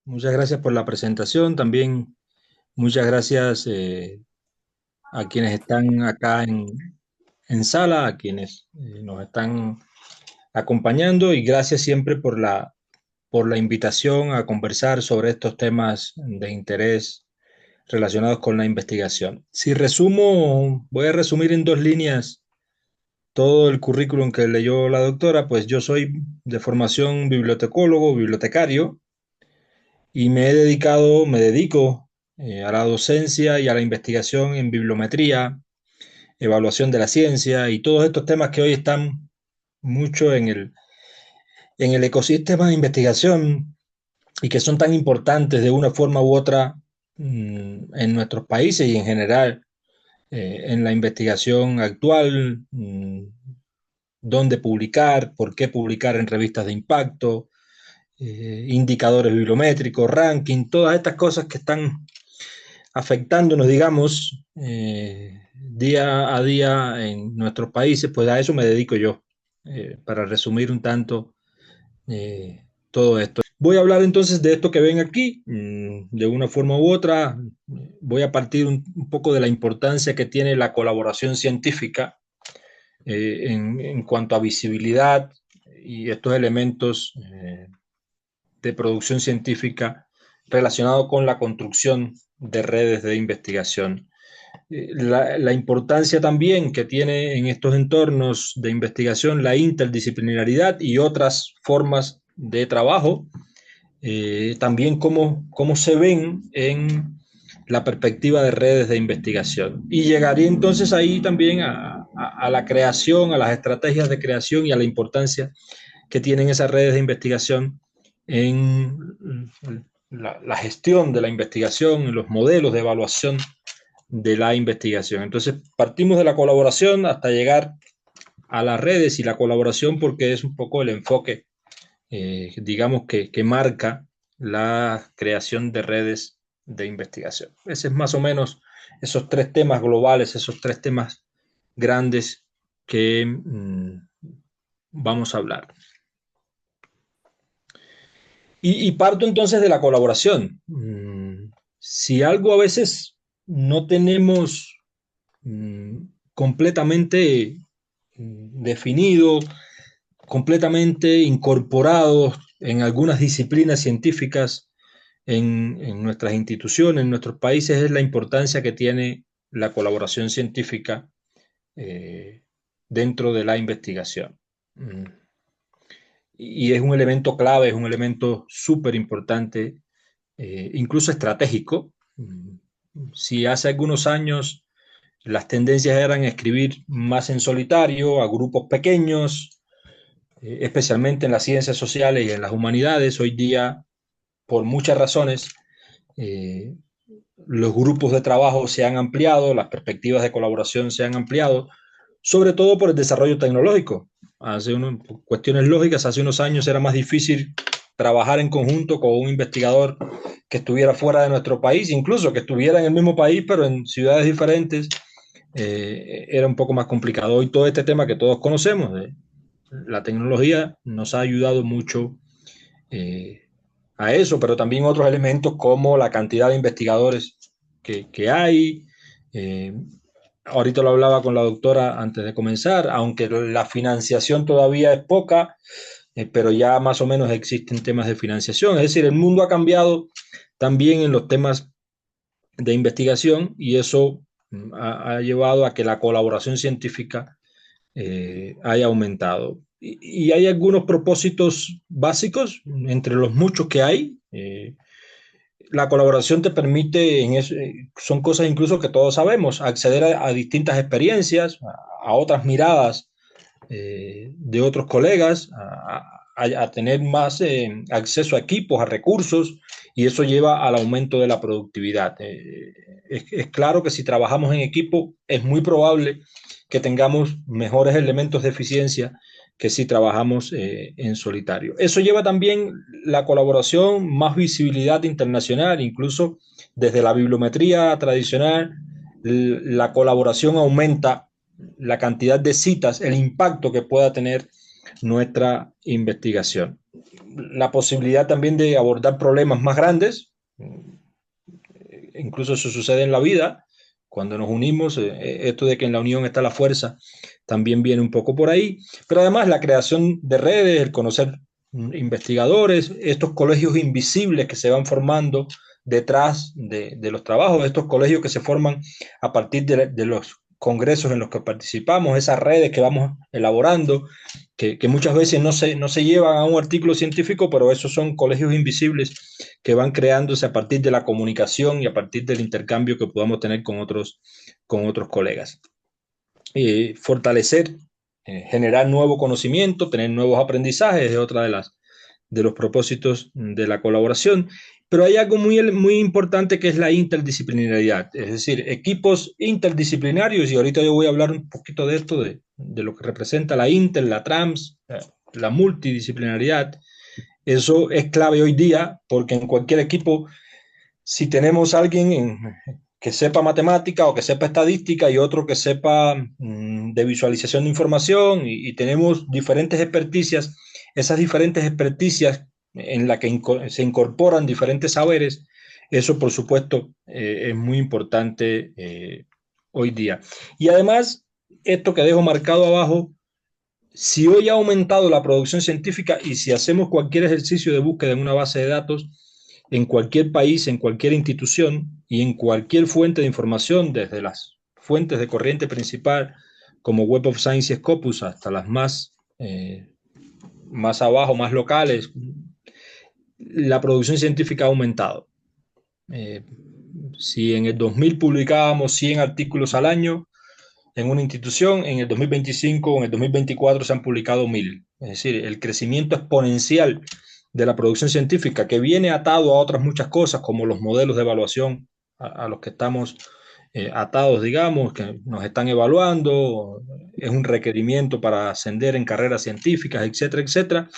Muchas gracias por la presentación. También muchas gracias a quienes están acá en sala, a quienes nos están acompañando y gracias siempre por la invitación a conversar sobre estos temas de interés relacionados con la investigación. Si resumo, voy a resumir en dos líneas todo el currículum que leyó la doctora, pues yo soy de formación bibliotecólogo, bibliotecario y me dedico a la docencia y a la investigación en bibliometría, evaluación de la ciencia y todos estos temas que hoy están mucho en el ecosistema de investigación y que son tan importantes de una forma u otra en nuestros países y en general en la investigación actual, dónde publicar, por qué publicar en revistas de impacto, indicadores bibliométricos, ranking, todas estas cosas que están afectándonos, digamos, día a día en nuestros países, pues a eso me dedico yo, para resumir un tanto todo esto. Voy a hablar entonces de esto que ven aquí, de una forma u otra. Voy a partir un poco de la importancia que tiene la colaboración científica en cuanto a visibilidad y estos elementos de producción científica relacionado con la construcción de redes de investigación. La importancia también que tiene en estos entornos de investigación la interdisciplinaridad y otras formas de trabajo, también cómo se ven en la perspectiva de redes de investigación. Y llegaría entonces ahí también a la creación, a las estrategias de creación y a la importancia que tienen esas redes de investigación en la gestión de la investigación, en los modelos de evaluación de la investigación. Entonces, partimos de la colaboración hasta llegar a las redes y la colaboración porque es un poco el enfoque, digamos, que marca la creación de redes de investigación. Ese es más o menos esos tres temas globales, esos tres temas grandes que vamos a hablar. Y parto entonces de la colaboración. Si algo a veces no tenemos completamente definido, completamente incorporado en algunas disciplinas científicas en nuestras instituciones, en nuestros países, es la importancia que tiene la colaboración científica eh, dentro de la investigación. Y es un elemento clave, es un elemento súper importante, incluso estratégico. Si hace algunos años las tendencias eran escribir más en solitario, a grupos pequeños, especialmente en las ciencias sociales y en las humanidades, hoy día, por muchas razones, eh, los grupos de trabajo se han ampliado, las perspectivas de colaboración se han ampliado, sobre todo por el desarrollo tecnológico. Por cuestiones lógicas, hace unos años era más difícil trabajar en conjunto con un investigador que estuviera fuera de nuestro país, incluso que estuviera en el mismo país, pero en ciudades diferentes, era un poco más complicado. Hoy todo este tema que todos conocemos, la tecnología nos ha ayudado mucho eh, a eso, pero también otros elementos como la cantidad de investigadores que hay. Eh, Ahorita lo hablaba con la doctora antes de comenzar, aunque la financiación todavía es poca, pero ya más o menos existen temas de financiación. Es decir, el mundo ha cambiado también en los temas de investigación y eso ha llevado a que la colaboración científica haya aumentado. Y hay algunos propósitos básicos entre los muchos que hay. La colaboración te permite, son cosas incluso que todos sabemos, acceder a distintas experiencias, a otras miradas de otros colegas, a tener más acceso a equipos, a recursos, y eso lleva al aumento de la productividad. Es claro que si trabajamos en equipo, es muy probable que tengamos mejores elementos de eficiencia que si trabajamos en solitario. Eso lleva también la colaboración, más visibilidad internacional, incluso desde la bibliometría tradicional, la colaboración aumenta la cantidad de citas, el impacto que pueda tener nuestra investigación. La posibilidad también de abordar problemas más grandes, incluso eso sucede en la vida, cuando nos unimos, esto de que en la unión está la fuerza, también viene un poco por ahí, pero además la creación de redes, el conocer investigadores, estos colegios invisibles que se van formando detrás de los trabajos, estos colegios que se forman a partir de los congresos en los que participamos, esas redes que vamos elaborando, que muchas veces no se llevan a un artículo científico, pero esos son colegios invisibles que van creándose a partir de la comunicación y a partir del intercambio que podamos tener con otros colegas. Fortalecer, generar nuevo conocimiento, tener nuevos aprendizajes es otra de los propósitos de la colaboración. Pero hay algo muy importante que es la interdisciplinariedad, es decir, equipos interdisciplinarios, y ahorita yo voy a hablar un poquito de esto, de lo que representa la inter, la trans, la multidisciplinariedad. Eso es clave hoy día porque en cualquier equipo, si tenemos alguien que sepa matemática o que sepa estadística y otro que sepa de visualización de información y tenemos diferentes experticias, esas diferentes experticias en las que se incorporan diferentes saberes, eso por supuesto es muy importante hoy día. Y además, esto que dejo marcado abajo, si hoy ha aumentado la producción científica y si hacemos cualquier ejercicio de búsqueda en una base de datos, en cualquier país, en cualquier institución y en cualquier fuente de información, desde las fuentes de corriente principal como Web of Science y Scopus hasta las más abajo, más locales, la producción científica ha aumentado. Si en el 2000 publicábamos 100 artículos al año, en una institución, en el 2025 o en el 2024 se han publicado 1000. Es decir, el crecimiento exponencial de la producción científica que viene atado a otras muchas cosas como los modelos de evaluación a los que estamos atados, digamos, que nos están evaluando, es un requerimiento para ascender en carreras científicas, etcétera, etcétera.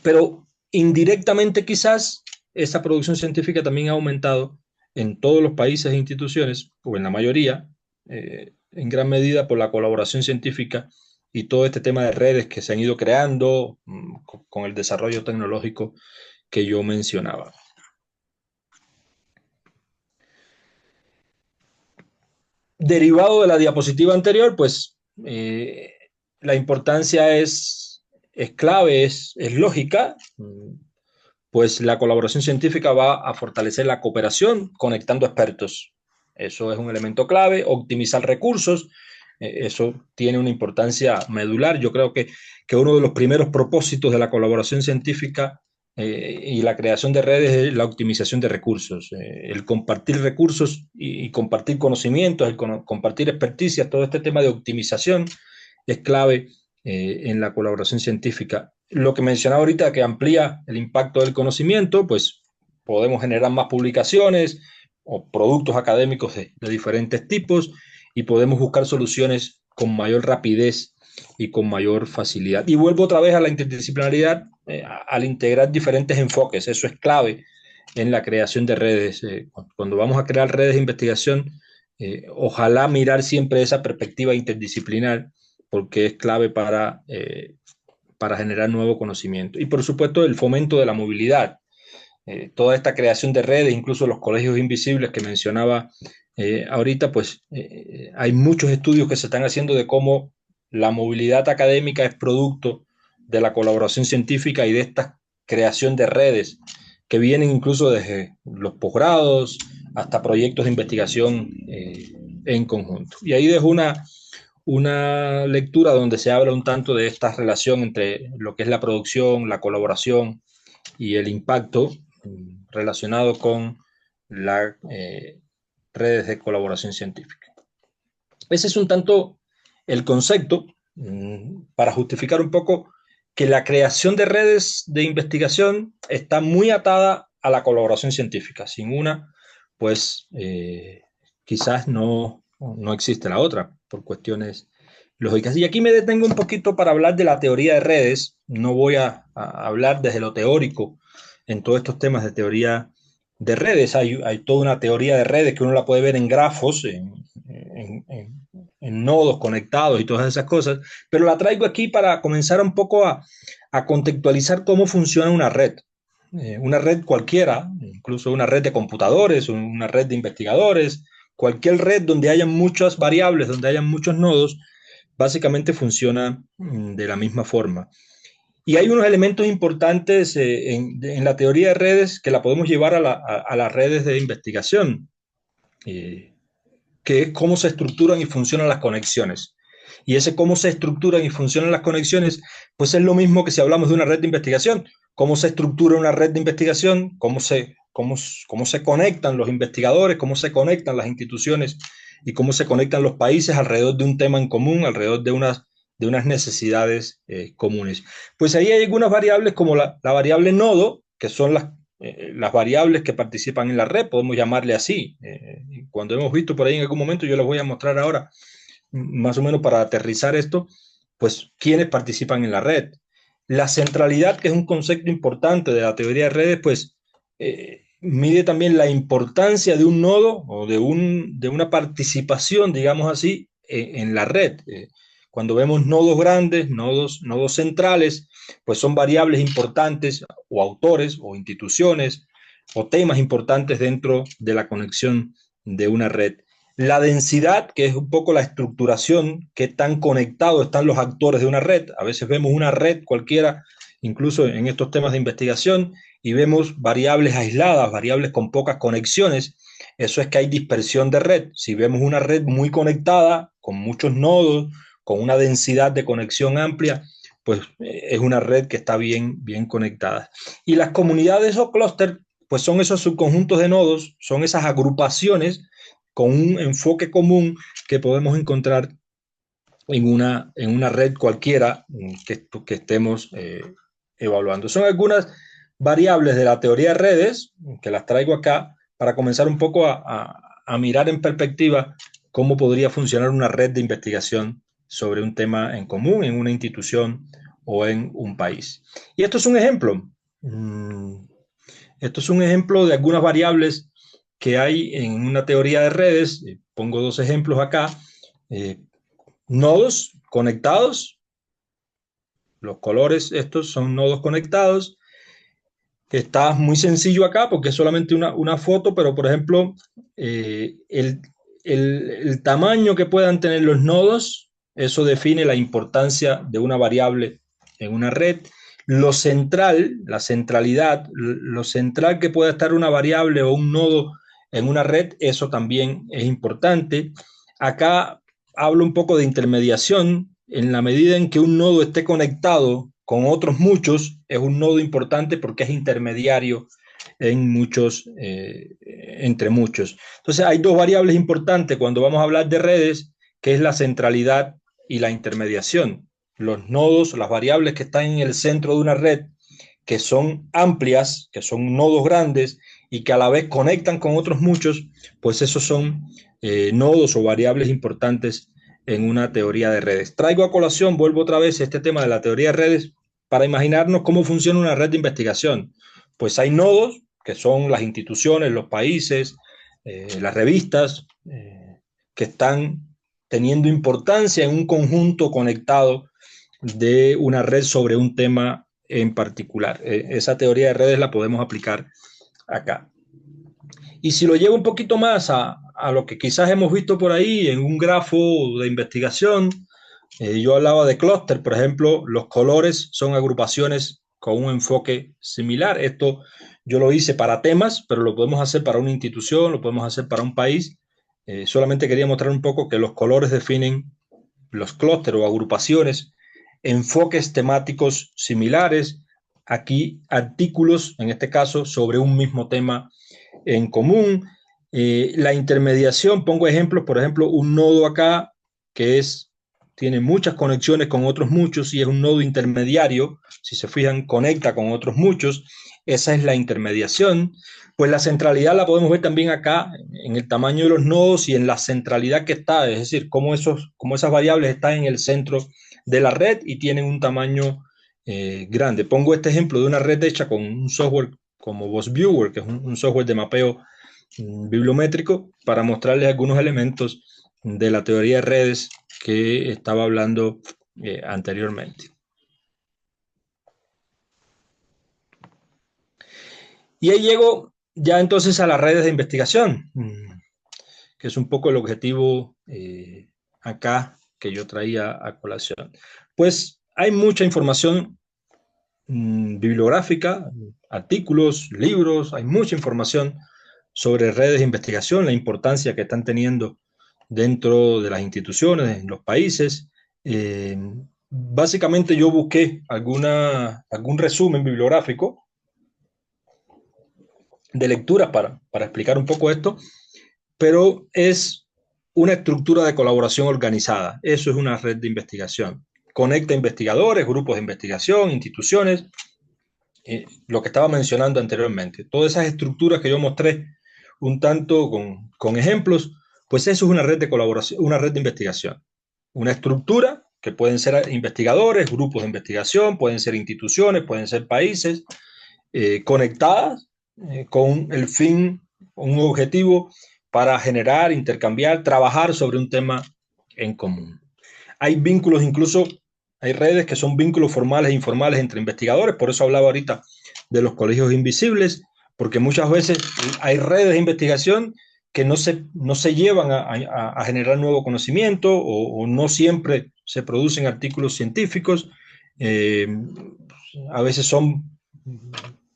Pero indirectamente quizás esa producción científica también ha aumentado en todos los países e instituciones, o en la mayoría, en gran medida por la colaboración científica y todo este tema de redes que se han ido creando con el desarrollo tecnológico que yo mencionaba. Derivado de la diapositiva anterior, pues la importancia es clave, es lógica, pues la colaboración científica va a fortalecer la cooperación conectando expertos. Eso es un elemento clave, optimizar recursos, eso tiene una importancia medular. Yo creo que uno de los primeros propósitos de la colaboración científica y la creación de redes es la optimización de recursos, el compartir recursos y compartir conocimientos, el compartir experticias, todo este tema de optimización es clave en la colaboración científica. Lo que mencionaba ahorita, que amplía el impacto del conocimiento, pues podemos generar más publicaciones o productos académicos de diferentes tipos y podemos buscar soluciones con mayor rapidez y con mayor facilidad. Y vuelvo otra vez a la interdisciplinaridad al integrar diferentes enfoques. Eso es clave en la creación de redes. Cuando vamos a crear redes de investigación, ojalá mirar siempre esa perspectiva interdisciplinar porque es clave para generar nuevo conocimiento. Y por supuesto el fomento de la movilidad. Toda esta creación de redes, incluso los colegios invisibles que mencionaba ahorita, pues hay muchos estudios que se están haciendo de cómo la movilidad académica es producto de la colaboración científica y de esta creación de redes que vienen incluso desde los posgrados hasta proyectos de investigación en conjunto. Y ahí dejo una lectura donde se habla un tanto de esta relación entre lo que es la producción, la colaboración y el impacto relacionado con las redes de colaboración científica. Ese es un tanto el concepto para justificar un poco que la creación de redes de investigación está muy atada a la colaboración científica. Sin una, pues quizás no existe la otra por cuestiones lógicas. Y aquí me detengo un poquito para hablar de la teoría de redes. No voy a hablar desde lo teórico en todos estos temas de teoría de redes. Hay toda una teoría de redes que uno la puede ver en grafos, en en nodos conectados y todas esas cosas, pero la traigo aquí para comenzar un poco a contextualizar cómo funciona una red cualquiera, incluso una red de computadores, una red de investigadores, cualquier red donde hayan muchas variables, donde hayan muchos nodos, básicamente funciona de la misma forma. Y hay unos elementos importantes en la teoría de redes que la podemos llevar a las redes de investigación, eh, que es cómo se estructuran y funcionan las conexiones. Y ese cómo se estructuran y funcionan las conexiones, pues es lo mismo que si hablamos de una red de investigación. Cómo se estructura una red de investigación, cómo se conectan los investigadores, cómo se conectan las instituciones y cómo se conectan los países alrededor de un tema en común, alrededor de unas necesidades comunes. Pues ahí hay algunas variables como la variable nodo, que son las variables que participan en la red, podemos llamarle así. Cuando hemos visto por ahí en algún momento, yo les voy a mostrar ahora, más o menos para aterrizar esto, pues quiénes participan en la red. La centralidad, que es un concepto importante de la teoría de redes, pues mide también la importancia de un nodo o de una participación, digamos así, en la red. Cuando vemos nodos grandes, nodos centrales, pues son variables importantes o autores o instituciones o temas importantes dentro de la conexión de una red. La densidad, que es un poco la estructuración, qué tan conectados están los actores de una red. A veces vemos una red cualquiera, incluso en estos temas de investigación, y vemos variables aisladas, variables con pocas conexiones. Eso es que hay dispersión de red. Si vemos una red muy conectada, con muchos nodos, con una densidad de conexión amplia, pues es una red que está bien conectada. Y las comunidades o clústeres, pues son esos subconjuntos de nodos, son esas agrupaciones con un enfoque común que podemos encontrar en una red cualquiera que estemos evaluando. Son algunas variables de la teoría de redes que las traigo acá para comenzar un poco a mirar en perspectiva cómo podría funcionar una red de investigación sobre un tema en común en una institución o en un país. Y esto es un ejemplo. Esto es un ejemplo de algunas variables que hay en una teoría de redes. Pongo dos ejemplos acá. Nodos conectados. Los colores estos son nodos conectados. Está muy sencillo acá porque es solamente una foto, pero por ejemplo, el tamaño que puedan tener los nodos, eso define la importancia de una variable en una red. Lo central, la centralidad, lo central que pueda estar una variable o un nodo en una red, eso también es importante. Acá hablo un poco de intermediación. En la medida en que un nodo esté conectado con otros muchos, es un nodo importante porque es intermediario en muchos, entre muchos. Entonces hay dos variables importantes cuando vamos a hablar de redes, que es la centralidad y la intermediación. Los nodos, las variables que están en el centro de una red, que son amplias, que son nodos grandes y que a la vez conectan con otros muchos, pues esos son nodos o variables importantes en una teoría de redes. Traigo a colación, vuelvo otra vez a este tema de la teoría de redes para imaginarnos cómo funciona una red de investigación. Pues hay nodos, que son las instituciones, los países, las revistas, que están teniendo importancia en un conjunto conectado de una red sobre un tema en particular. Esa teoría de redes la podemos aplicar acá. Y si lo llevo un poquito más a lo que quizás hemos visto por ahí en un grafo de investigación, yo hablaba de clúster, por ejemplo, los colores son agrupaciones con un enfoque similar. Esto yo lo hice para temas, pero lo podemos hacer para una institución, lo podemos hacer para un país. Solamente quería mostrar un poco que los colores definen los clústeres o agrupaciones, enfoques temáticos similares, aquí artículos, en este caso, sobre un mismo tema en común. La intermediación, pongo ejemplos, por ejemplo, un nodo acá que tiene muchas conexiones con otros muchos y es un nodo intermediario, si se fijan, conecta con otros muchos, esa es la intermediación. Pues la centralidad la podemos ver también acá en el tamaño de los nodos y en la centralidad que está, es decir, cómo esas variables están en el centro de la red y tienen un tamaño grande. Pongo este ejemplo de una red hecha con un software como BossViewer, que es un software de mapeo bibliométrico, para mostrarles algunos elementos de la teoría de redes que estaba hablando anteriormente. Y ahí llego ya entonces a las redes de investigación, que es un poco el objetivo acá que yo traía a colación. Pues hay mucha información bibliográfica, artículos, libros, hay mucha información sobre redes de investigación, la importancia que están teniendo dentro de las instituciones, en los países. Básicamente yo busqué algún resumen bibliográfico de lectura para explicar un poco esto, pero es una estructura de colaboración organizada. Eso es una red de investigación. Conecta investigadores, grupos de investigación, instituciones, lo que estaba mencionando anteriormente. Todas esas estructuras que yo mostré un tanto con ejemplos, pues eso es una red de colaboración, una red de investigación. Una estructura que pueden ser investigadores, grupos de investigación, pueden ser instituciones, pueden ser países, conectadas con el fin, un objetivo para generar, intercambiar, trabajar sobre un tema en común. Hay vínculos, incluso hay redes que son vínculos formales e informales entre investigadores, por eso hablaba ahorita de los colegios invisibles, porque muchas veces hay redes de investigación que no se llevan a generar nuevo conocimiento o no siempre se producen artículos científicos. A veces son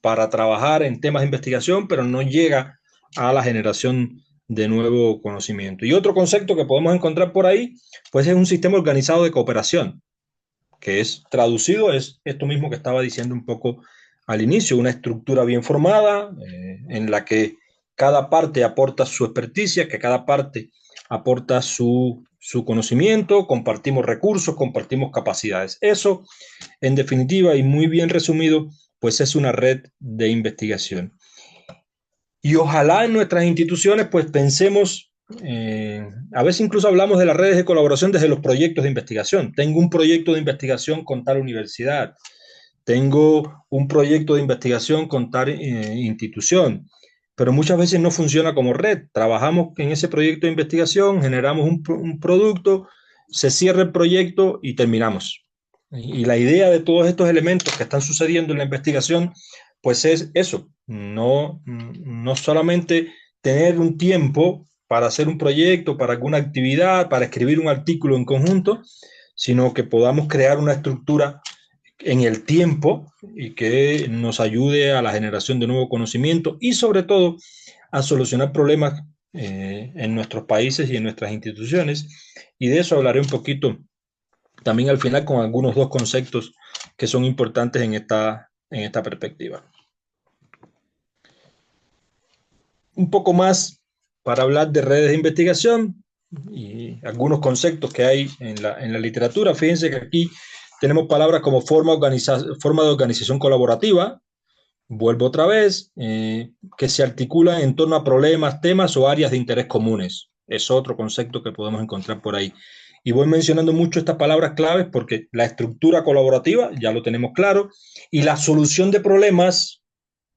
para trabajar en temas de investigación, pero no llega a la generación de nuevo conocimiento. Y otro concepto que podemos encontrar por ahí, pues es un sistema organizado de cooperación, que es traducido, es esto mismo que estaba diciendo un poco al inicio, una estructura bien formada, en la que cada parte aporta su experticia, que cada parte aporta su conocimiento, compartimos recursos, compartimos capacidades. Eso, en definitiva y muy bien resumido, pues es una red de investigación. Y ojalá en nuestras instituciones pues pensemos, a veces incluso hablamos de las redes de colaboración desde los proyectos de investigación. Tengo un proyecto de investigación con tal universidad, tengo un proyecto de investigación con tal institución, pero muchas veces no funciona como red. Trabajamos en ese proyecto de investigación, generamos un producto, se cierra el proyecto y terminamos. Y la idea de todos estos elementos que están sucediendo en la investigación, pues es eso, no solamente tener un tiempo para hacer un proyecto, para alguna actividad, para escribir un artículo en conjunto, sino que podamos crear una estructura en el tiempo y que nos ayude a la generación de nuevo conocimiento y sobre todo a solucionar problemas en nuestros países y en nuestras instituciones. Y de eso hablaré un poquito también al final con algunos dos conceptos que son importantes en esta perspectiva. Un poco más para hablar de redes de investigación y algunos conceptos que hay en la literatura. Fíjense que aquí tenemos palabras como forma de organización colaborativa, vuelvo otra vez, que se articulan en torno a problemas, temas o áreas de interés comunes. Es otro concepto que podemos encontrar por ahí. Y voy mencionando mucho estas palabras claves porque la estructura colaborativa, ya lo tenemos claro, y la solución de problemas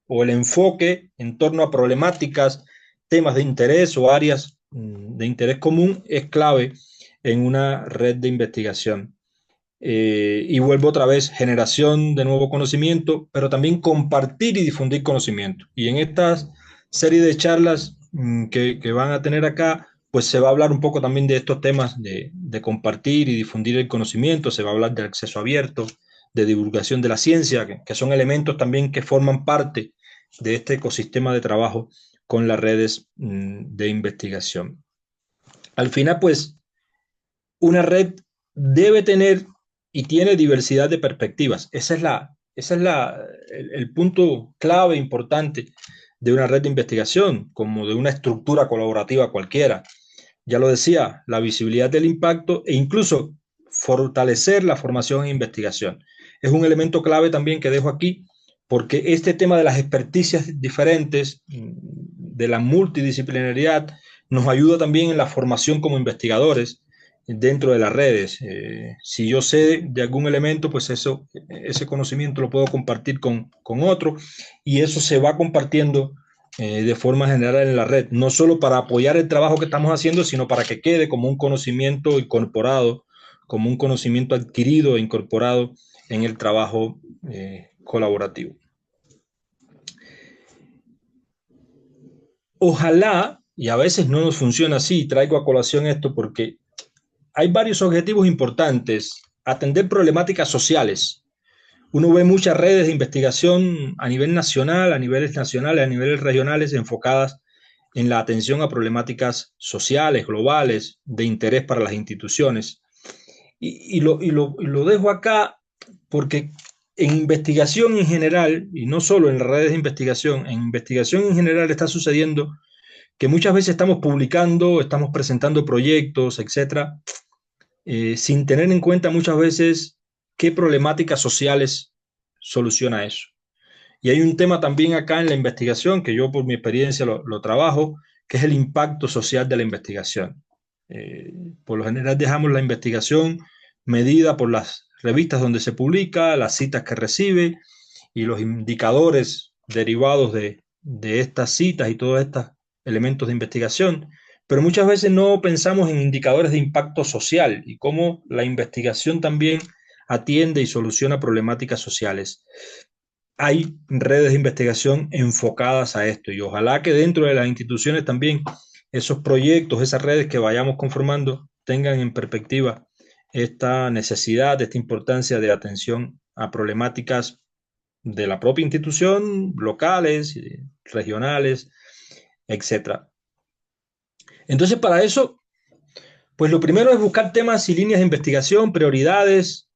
o el enfoque en torno a problemáticas, temas de interés o áreas de interés común es clave en una red de investigación. Y vuelvo otra vez, generación de nuevo conocimiento, pero también compartir y difundir conocimiento. Y en esta serie de charlas que van a tener acá, pues se va a hablar un poco también de estos temas de compartir y difundir el conocimiento, se va a hablar del acceso abierto, de divulgación de la ciencia, que son elementos también que forman parte de este ecosistema de trabajo con las redes de investigación. Al final, pues, una red debe tener y tiene diversidad de perspectivas. Ese es el punto clave importante de una red de investigación, como de una estructura colaborativa cualquiera. Ya lo decía, la visibilidad del impacto e incluso fortalecer la formación e investigación. Es un elemento clave también que dejo aquí, porque este tema de las experticias diferentes, de la multidisciplinariedad, nos ayuda también en la formación como investigadores dentro de las redes. Si yo sé de algún elemento, pues ese conocimiento lo puedo compartir con otro y eso se va compartiendo de forma general en la red, no solo para apoyar el trabajo que estamos haciendo, sino para que quede como un conocimiento incorporado, como un conocimiento adquirido e incorporado en el trabajo colaborativo. Ojalá, y a veces no nos funciona así, traigo a colación esto porque hay varios objetivos importantes. Atender problemáticas sociales. Uno ve muchas redes de investigación a nivel nacional, a niveles nacionales, a niveles regionales, enfocadas en la atención a problemáticas sociales, globales, de interés para las instituciones. Y lo dejo acá porque en investigación en general, y no solo en las redes de investigación, en investigación en general está sucediendo que muchas veces estamos publicando, estamos presentando proyectos, etcétera, sin tener en cuenta muchas veces qué problemáticas sociales soluciona eso. Y hay un tema también acá en la investigación, que yo por mi experiencia lo trabajo, que es el impacto social de la investigación. Eh, por lo general dejamos la investigación medida por las revistas donde se publica, las citas que recibe y los indicadores derivados de estas citas y todos estos elementos de investigación, pero muchas veces no pensamos en indicadores de impacto social y cómo la investigación también atiende y soluciona problemáticas sociales. Hay redes de investigación enfocadas a esto y ojalá que dentro de las instituciones también esos proyectos, esas redes que vayamos conformando tengan en perspectiva esta necesidad, esta importancia de atención a problemáticas de la propia institución, locales, regionales, etcétera. Entonces, para eso, pues lo primero es buscar temas y líneas de investigación, prioridades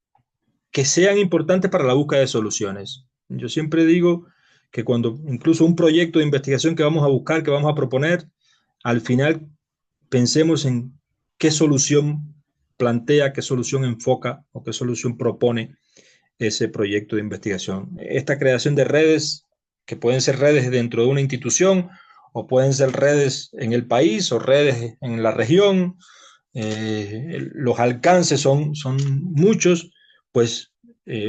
que sean importantes para la búsqueda de soluciones. Yo siempre digo que cuando incluso un proyecto de investigación que vamos a buscar, que vamos a proponer, al final pensemos en qué solución plantea, qué solución enfoca o qué solución propone ese proyecto de investigación. Esta creación de redes, que pueden ser redes dentro de una institución o pueden ser redes en el país o redes en la región, los alcances son muchos, pues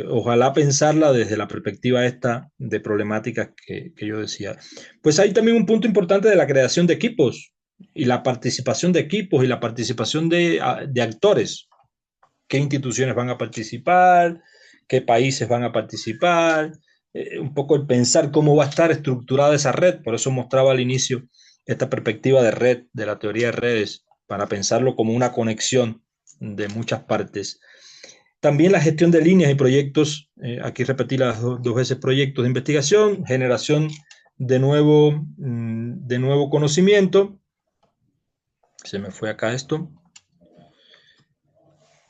ojalá pensarla desde la perspectiva esta de problemáticas que yo decía. Pues hay también un punto importante de la creación de equipos y la participación de equipos y la participación de actores. ¿Qué instituciones van a participar? ¿Qué países van a participar? Un poco el pensar cómo va a estar estructurada esa red. Por eso mostraba al inicio esta perspectiva de red, de la teoría de redes, para pensarlo como una conexión de muchas partes. También la gestión de líneas y proyectos, aquí repetí las dos veces proyectos de investigación, generación de nuevo conocimiento. Se me fue acá esto.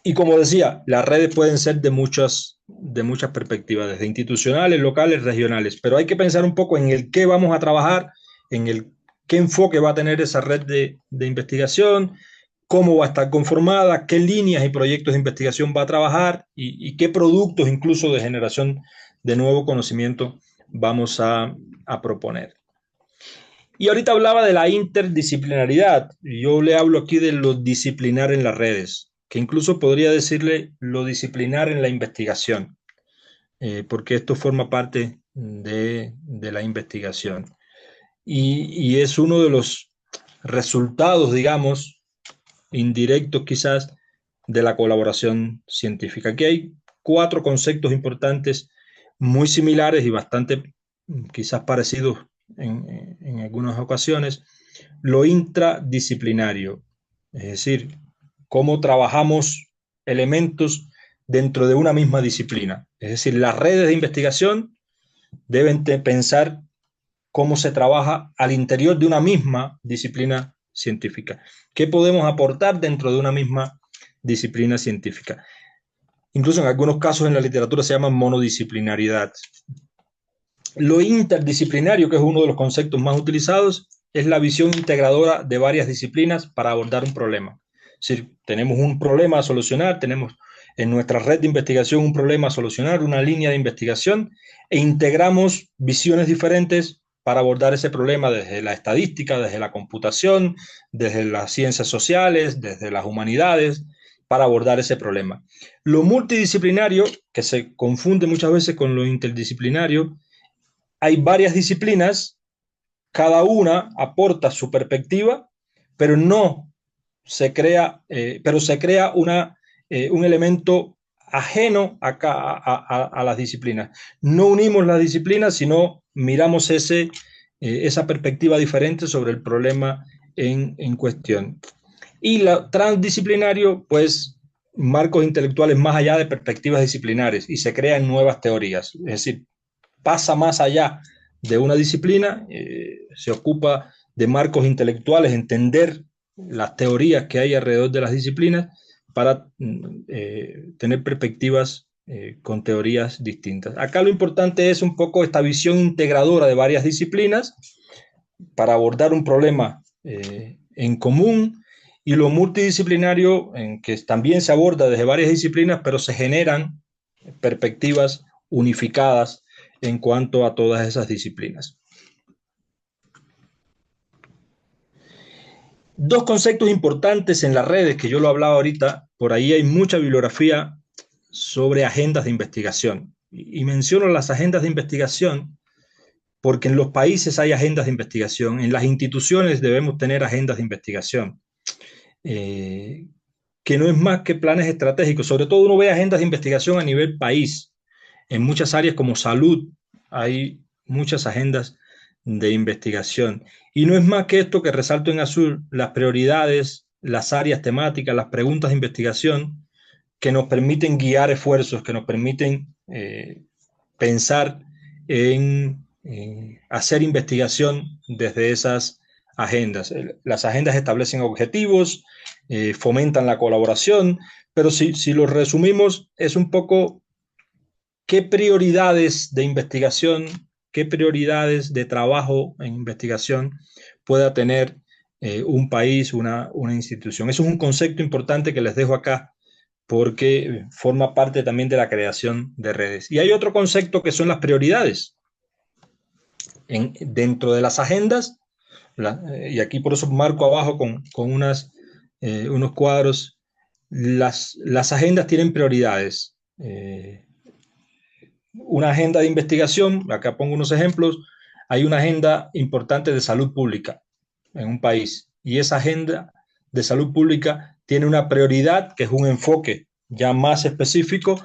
Y como decía, las redes pueden ser de muchas perspectivas, desde institucionales, locales, regionales, pero hay que pensar un poco en el qué vamos a trabajar, en el qué enfoque va a tener esa red de investigación, cómo va a estar conformada, qué líneas y proyectos de investigación va a trabajar y qué productos incluso de generación de nuevo conocimiento vamos a proponer. Y ahorita hablaba de la interdisciplinaridad. Yo le hablo aquí de lo disciplinar en las redes, que incluso podría decirle lo disciplinar en la investigación, porque esto forma parte de la investigación. Y es uno de los resultados, digamos, indirectos quizás, de la colaboración científica. Aquí hay cuatro conceptos importantes muy similares y bastante quizás parecidos en algunas ocasiones. Lo intradisciplinario, es decir, cómo trabajamos elementos dentro de una misma disciplina. Es decir, las redes de investigación deben pensar cómo se trabaja al interior de una misma disciplina científica. ¿Qué podemos aportar dentro de una misma disciplina científica? Incluso en algunos casos en la literatura se llama monodisciplinaridad. Lo interdisciplinario, que es uno de los conceptos más utilizados, es la visión integradora de varias disciplinas para abordar un problema. Es decir, tenemos un problema a solucionar, tenemos en nuestra red de investigación un problema a solucionar, una línea de investigación, e integramos visiones diferentes para abordar ese problema desde la estadística, desde la computación, desde las ciencias sociales, desde las humanidades, para abordar ese problema. Lo multidisciplinario, que se confunde muchas veces con lo interdisciplinario, hay varias disciplinas, cada una aporta su perspectiva, pero no se crea, pero se crea un elemento ajeno a las disciplinas. No unimos las disciplinas, sino miramos esa perspectiva diferente sobre el problema en cuestión. Y la transdisciplinario, pues, marcos intelectuales más allá de perspectivas disciplinares y se crean nuevas teorías. Es decir, pasa más allá de una disciplina, se ocupa de marcos intelectuales, entender las teorías que hay alrededor de las disciplinas para tener perspectivas con teorías distintas. Acá lo importante es un poco esta visión integradora de varias disciplinas para abordar un problema en común, y lo multidisciplinario, en que también se aborda desde varias disciplinas, pero se generan perspectivas unificadas en cuanto a todas esas disciplinas. Dos conceptos importantes en las redes, que yo lo hablaba ahorita, por ahí hay mucha bibliografía sobre agendas de investigación. Y menciono las agendas de investigación porque en los países hay agendas de investigación, en las instituciones debemos tener agendas de investigación, que no es más que planes estratégicos. Sobre todo uno ve agendas de investigación a nivel país. En muchas áreas como salud hay muchas agendas de investigación. Y no es más que esto que resalto en azul, las prioridades, las áreas temáticas, las preguntas de investigación que nos permiten guiar esfuerzos, que nos permiten pensar en hacer investigación desde esas agendas. Las agendas establecen objetivos, fomentan la colaboración, pero si lo resumimos es un poco qué prioridades de investigación, qué prioridades de trabajo en investigación pueda tener un país, una institución. Eso es un concepto importante que les dejo acá porque forma parte también de la creación de redes. Y hay otro concepto que son las prioridades. Dentro de las agendas, y aquí por eso marco abajo con unos cuadros, las agendas tienen prioridades. Una agenda de investigación, acá pongo unos ejemplos, hay una agenda importante de salud pública en un país y esa agenda de salud pública tiene una prioridad que es un enfoque ya más específico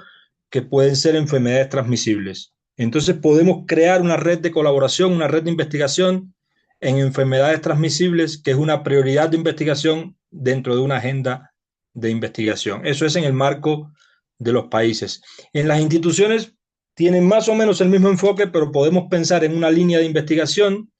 que pueden ser enfermedades transmisibles. Entonces podemos crear una red de colaboración, una red de investigación en enfermedades transmisibles que es una prioridad de investigación dentro de una agenda de investigación. Eso es en el marco de los países. En las instituciones tienen más o menos el mismo enfoque, pero podemos pensar en una línea de investigación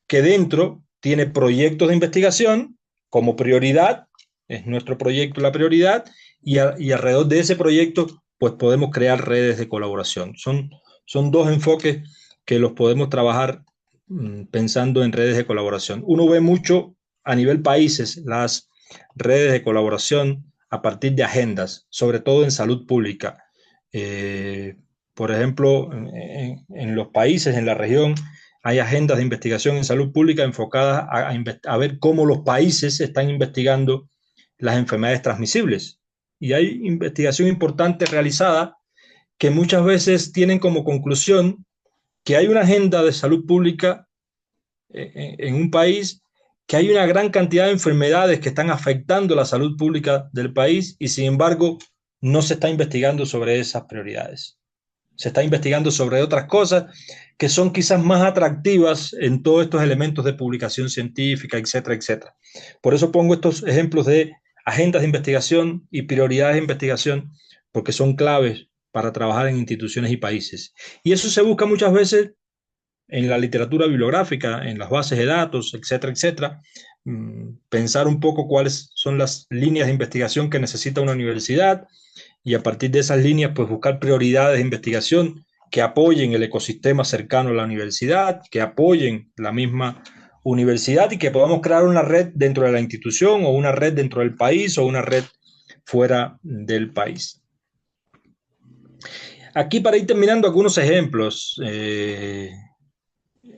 que dentro tiene proyectos de investigación como prioridad, es nuestro proyecto la prioridad, y alrededor de ese proyecto pues podemos crear redes de colaboración. Son dos enfoques que los podemos trabajar pensando en redes de colaboración. Uno ve mucho a nivel países las redes de colaboración a partir de agendas, sobre todo en salud pública. Por ejemplo, en los países, en la región, hay agendas de investigación en salud pública enfocadas a ver cómo los países están investigando las enfermedades transmisibles. Y hay investigación importante realizada que muchas veces tienen como conclusión que hay una agenda de salud pública en un país, que hay una gran cantidad de enfermedades que están afectando la salud pública del país y sin embargo no se está investigando sobre esas prioridades. Se está investigando sobre otras cosas que son quizás más atractivas en todos estos elementos de publicación científica, etcétera, etcétera. Por eso pongo estos ejemplos de agendas de investigación y prioridades de investigación, porque son claves para trabajar en instituciones y países. Y eso se busca muchas veces en la literatura bibliográfica, en las bases de datos, etcétera, etcétera. Pensar un poco cuáles son las líneas de investigación que necesita una universidad, y a partir de esas líneas, pues buscar prioridades de investigación que apoyen el ecosistema cercano a la universidad, que apoyen la misma universidad y que podamos crear una red dentro de la institución o una red dentro del país o una red fuera del país. Aquí para ir terminando algunos ejemplos.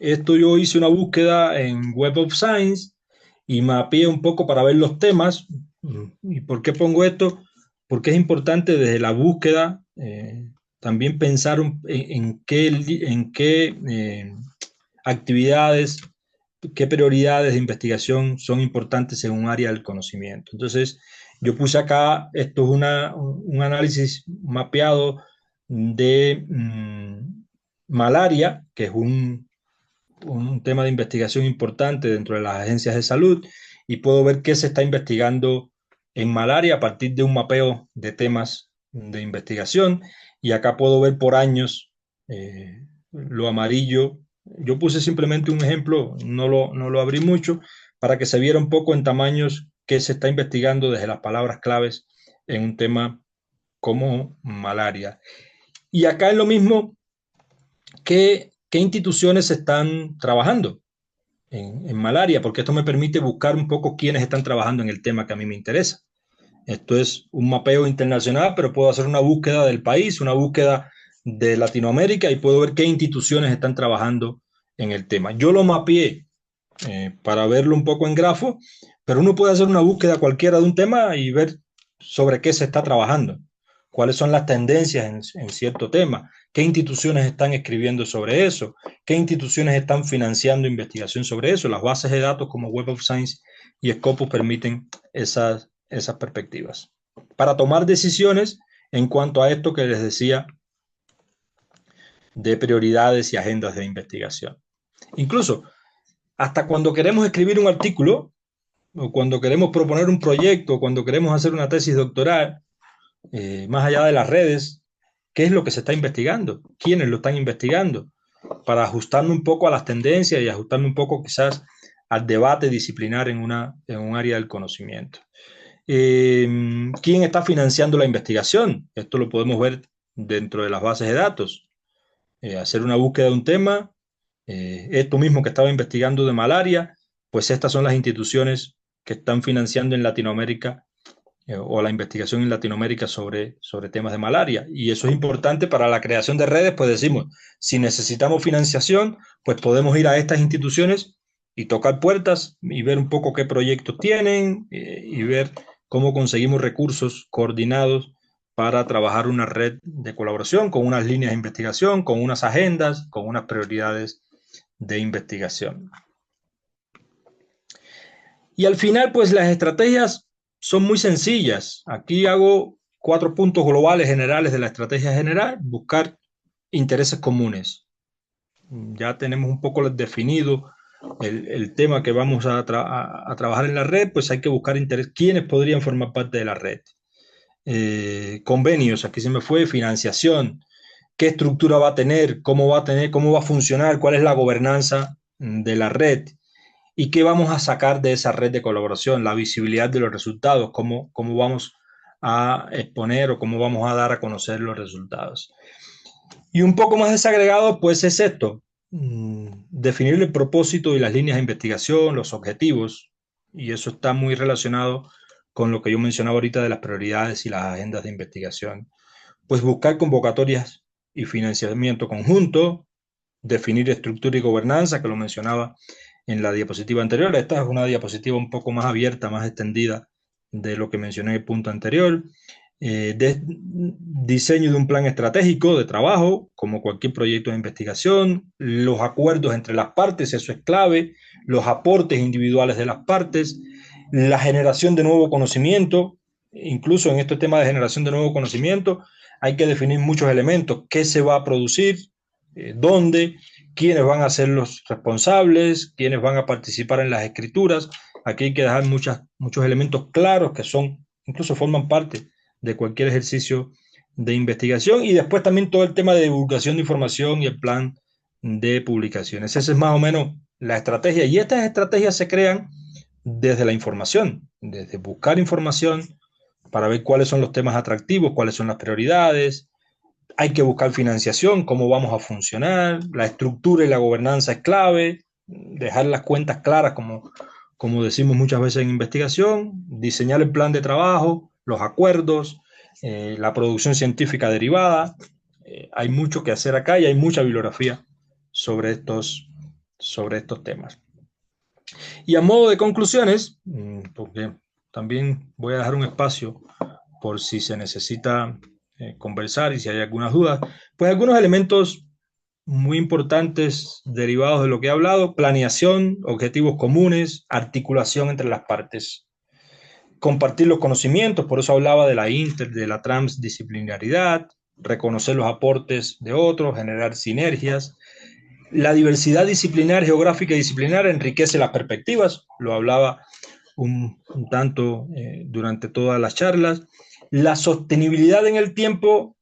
Esto yo hice una búsqueda en Web of Science y mapeé un poco para ver los temas. ¿Y por qué pongo esto? Porque es importante desde la búsqueda también pensar en qué actividades qué prioridades de investigación son importantes en un área del conocimiento. Entonces, yo puse acá, esto es un análisis mapeado de malaria, que es un tema de investigación importante dentro de las agencias de salud, y puedo ver qué se está investigando en malaria a partir de un mapeo de temas de investigación. Y acá puedo ver por años lo amarillo. Yo puse simplemente un ejemplo, no lo abrí mucho, para que se viera un poco en tamaños qué se está investigando desde las palabras claves en un tema como malaria. Y acá es lo mismo, qué instituciones están trabajando en malaria, porque esto me permite buscar un poco quiénes están trabajando en el tema que a mí me interesa. Esto es un mapeo internacional, pero puedo hacer una búsqueda del país, una búsqueda de Latinoamérica y puedo ver qué instituciones están trabajando en el tema. Yo lo mapeé para verlo un poco en grafo, pero uno puede hacer una búsqueda cualquiera de un tema y ver sobre qué se está trabajando, cuáles son las tendencias en cierto tema, qué instituciones están escribiendo sobre eso, qué instituciones están financiando investigación sobre eso. Las bases de datos como Web of Science y Scopus permiten esas perspectivas para tomar decisiones en cuanto a esto que les decía de prioridades y agendas de investigación. Incluso hasta cuando queremos escribir un artículo, o cuando queremos proponer un proyecto, o cuando queremos hacer una tesis doctoral, más allá de las redes, ¿qué es lo que se está investigando? ¿Quiénes lo están investigando? Para ajustarme un poco a las tendencias y ajustarme un poco quizás al debate disciplinar en un área del conocimiento. ¿Quién está financiando la investigación? Esto lo podemos ver dentro de las bases de datos. Hacer una búsqueda de un tema, esto mismo que estaba investigando de malaria, pues estas son las instituciones que están financiando en Latinoamérica o la investigación en Latinoamérica sobre temas de malaria. Y eso es importante para la creación de redes, pues decimos, si necesitamos financiación, pues podemos ir a estas instituciones y tocar puertas y ver un poco qué proyectos tienen y ver cómo conseguimos recursos coordinados para trabajar una red de colaboración con unas líneas de investigación, con unas agendas, con unas prioridades de investigación. Y al final, pues las estrategias son muy sencillas. Aquí hago 4 puntos globales generales de la estrategia general: buscar intereses comunes. Ya tenemos un poco definido el tema que vamos a trabajar en la red, pues hay que buscar interés, quiénes podrían formar parte de la red. Convenios, aquí se me fue, financiación, qué estructura va a tener, cómo va a funcionar, cuál es la gobernanza de la red y qué vamos a sacar de esa red de colaboración, la visibilidad de los resultados, cómo vamos a exponer o cómo vamos a dar a conocer los resultados. Y un poco más desagregado, pues es esto, definir el propósito y las líneas de investigación, los objetivos, y eso está muy relacionado con lo que yo mencionaba ahorita de las prioridades y las agendas de investigación. Pues buscar convocatorias y financiamiento conjunto, definir estructura y gobernanza, que lo mencionaba en la diapositiva anterior. Esta es una diapositiva un poco más abierta, más extendida de lo que mencioné en el punto anterior. Diseño de un plan estratégico de trabajo, como cualquier proyecto de investigación, los acuerdos entre las partes, eso es clave, los aportes individuales de las partes, la generación de nuevo conocimiento. Incluso en este tema de generación de nuevo conocimiento hay que definir muchos elementos: qué se va a producir, dónde, quiénes van a ser los responsables, quiénes van a participar en las escrituras. Aquí hay que dejar muchos elementos claros que incluso forman parte de cualquier ejercicio de investigación, y después también todo el tema de divulgación de información y el plan de publicaciones. Esa es más o menos la estrategia, y estas estrategias se crean desde la información, desde buscar información para ver cuáles son los temas atractivos, cuáles son las prioridades. Hay que buscar financiación, cómo vamos a funcionar, la estructura y la gobernanza es clave, dejar las cuentas claras, como decimos muchas veces en investigación, diseñar el plan de trabajo, los acuerdos, la producción científica derivada. Hay mucho que hacer acá y hay mucha bibliografía sobre estos temas. Y a modo de conclusiones, porque también voy a dejar un espacio por si se necesita conversar y si hay algunas dudas, pues algunos elementos muy importantes derivados de lo que he hablado: planeación, objetivos comunes, articulación entre las partes, compartir los conocimientos, por eso hablaba de de la transdisciplinaridad, reconocer los aportes de otros, generar sinergias. La diversidad disciplinar, geográfica y disciplinar enriquece las perspectivas, lo hablaba un tanto durante todas las charlas. La sostenibilidad en el tiempo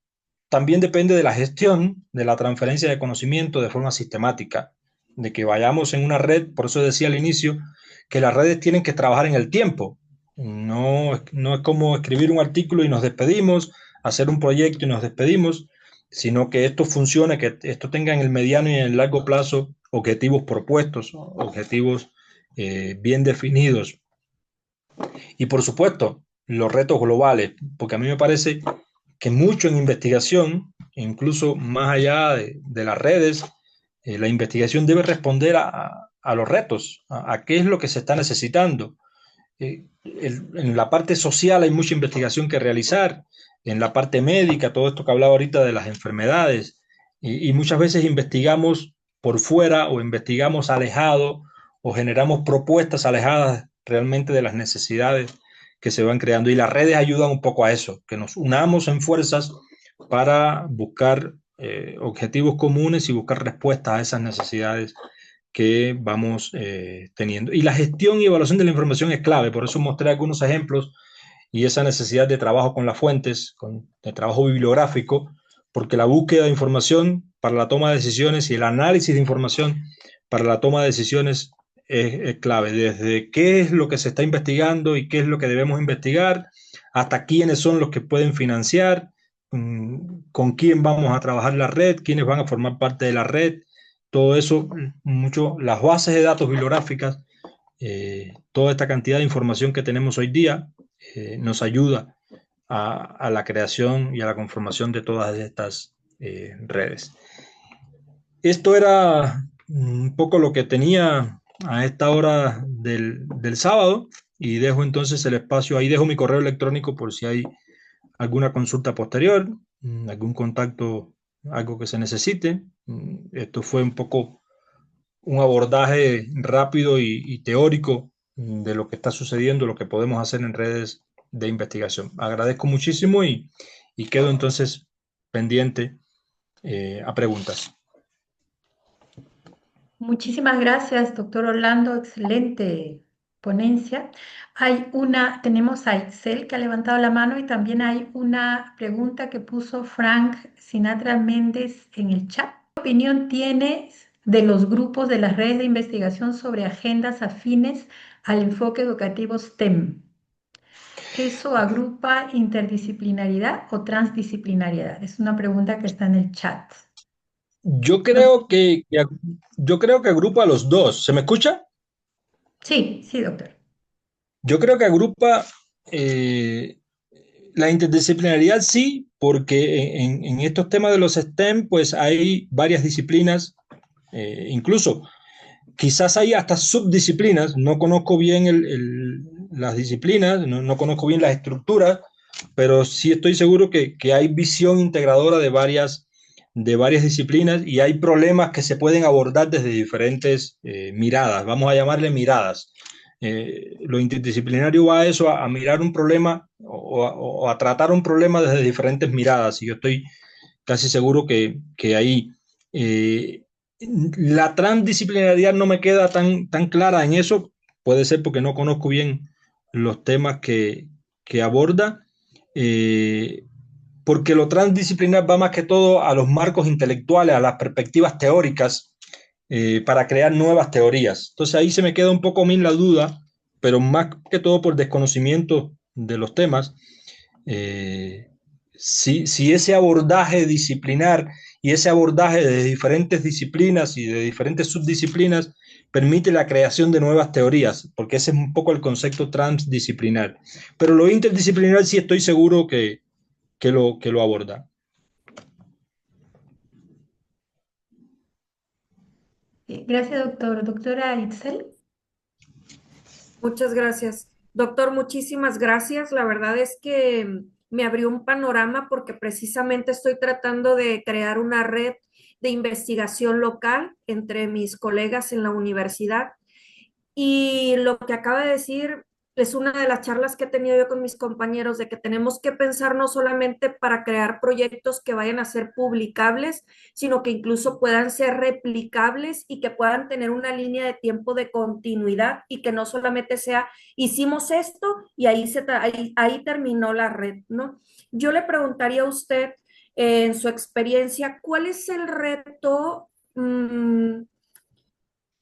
también depende de la gestión, de la transferencia de conocimiento de forma sistemática, de que vayamos en una red. Por eso decía al inicio que las redes tienen que trabajar en el tiempo. No es como escribir un artículo y nos despedimos, hacer un proyecto y nos despedimos, sino que esto funcione, que esto tenga en el mediano y en el largo plazo objetivos propuestos, objetivos bien definidos. Y por supuesto, los retos globales, porque a mí me parece que mucho en investigación, incluso más allá de las redes, la investigación debe responder a los retos, a qué es lo que se está necesitando. En la parte social hay mucha investigación que realizar, en la parte médica, todo esto que hablaba ahorita de las enfermedades, y muchas veces investigamos por fuera o investigamos alejado o generamos propuestas alejadas realmente de las necesidades que se van creando. Y las redes ayudan un poco a eso, que nos unamos en fuerzas para buscar objetivos comunes y buscar respuestas a esas necesidades que vamos teniendo. Y la gestión y evaluación de la información es clave, por eso mostré algunos ejemplos y esa necesidad de trabajo con las fuentes, de trabajo bibliográfico, porque la búsqueda de información para la toma de decisiones y el análisis de información para la toma de decisiones es clave, desde qué es lo que se está investigando y qué es lo que debemos investigar, hasta quiénes son los que pueden financiar, con quién vamos a trabajar la red, quiénes van a formar parte de la red, todo eso, mucho, las bases de datos bibliográficas, toda esta cantidad de información que tenemos hoy día nos ayuda a la creación y a la conformación de todas estas redes. Esto era un poco lo que tenía a esta hora del sábado, y dejo entonces el espacio, ahí dejo mi correo electrónico por si hay alguna consulta posterior, algún contacto, algo que se necesite. Esto fue un poco un abordaje rápido y teórico de lo que está sucediendo, lo que podemos hacer en redes de investigación. Agradezco muchísimo y quedo entonces pendiente a preguntas. Muchísimas gracias, doctor Orlando. Excelente ponencia. Tenemos a Itzel que ha levantado la mano y también hay una pregunta que puso Frank Sinatra Méndez en el chat. ¿Qué opinión tienes de los grupos de las redes de investigación sobre agendas afines al enfoque educativo STEM? ¿Eso agrupa interdisciplinaridad o transdisciplinariedad? Es una pregunta que está en el chat. Yo No- creo yo creo que agrupa a los dos. ¿Se me escucha? Sí, sí, doctor. Yo creo que agrupa eh, la interdisciplinaridad, sí, porque en estos temas de los STEM, pues hay varias disciplinas, incluso quizás hay hasta subdisciplinas. No conozco bien las disciplinas, no conozco bien las estructuras, pero sí estoy seguro que hay visión integradora de varias disciplinas, y hay problemas que se pueden abordar desde diferentes miradas, vamos a llamarle miradas. Lo interdisciplinario va a eso, a mirar un problema o a tratar un problema desde diferentes miradas, y yo estoy casi seguro que ahí la transdisciplinariedad no me queda tan clara en eso. Puede ser porque no conozco bien los temas que aborda, eh, porque lo transdisciplinar va más que todo a los marcos intelectuales, a las perspectivas teóricas, para crear nuevas teorías. Entonces ahí se me queda un poco a mí la duda, pero más que todo por desconocimiento de los temas. eh, si ese abordaje disciplinar y ese abordaje de diferentes disciplinas y de diferentes subdisciplinas permite la creación de nuevas teorías, porque ese es un poco el concepto transdisciplinar. Pero lo interdisciplinar sí estoy seguro que lo aborda. Gracias, doctor. Doctora Itzel. Muchas gracias. Doctor, muchísimas gracias. La verdad es que me abrió un panorama porque precisamente estoy tratando de crear una red de investigación local entre mis colegas en la universidad. Y lo que acaba de decir es una de las charlas que he tenido yo con mis compañeros, de que tenemos que pensar no solamente para crear proyectos que vayan a ser publicables, sino que incluso puedan ser replicables y que puedan tener una línea de tiempo de continuidad y que no solamente sea, hicimos esto y ahí terminó la red, ¿no? Yo le preguntaría a usted, en su experiencia, ¿cuál es el reto?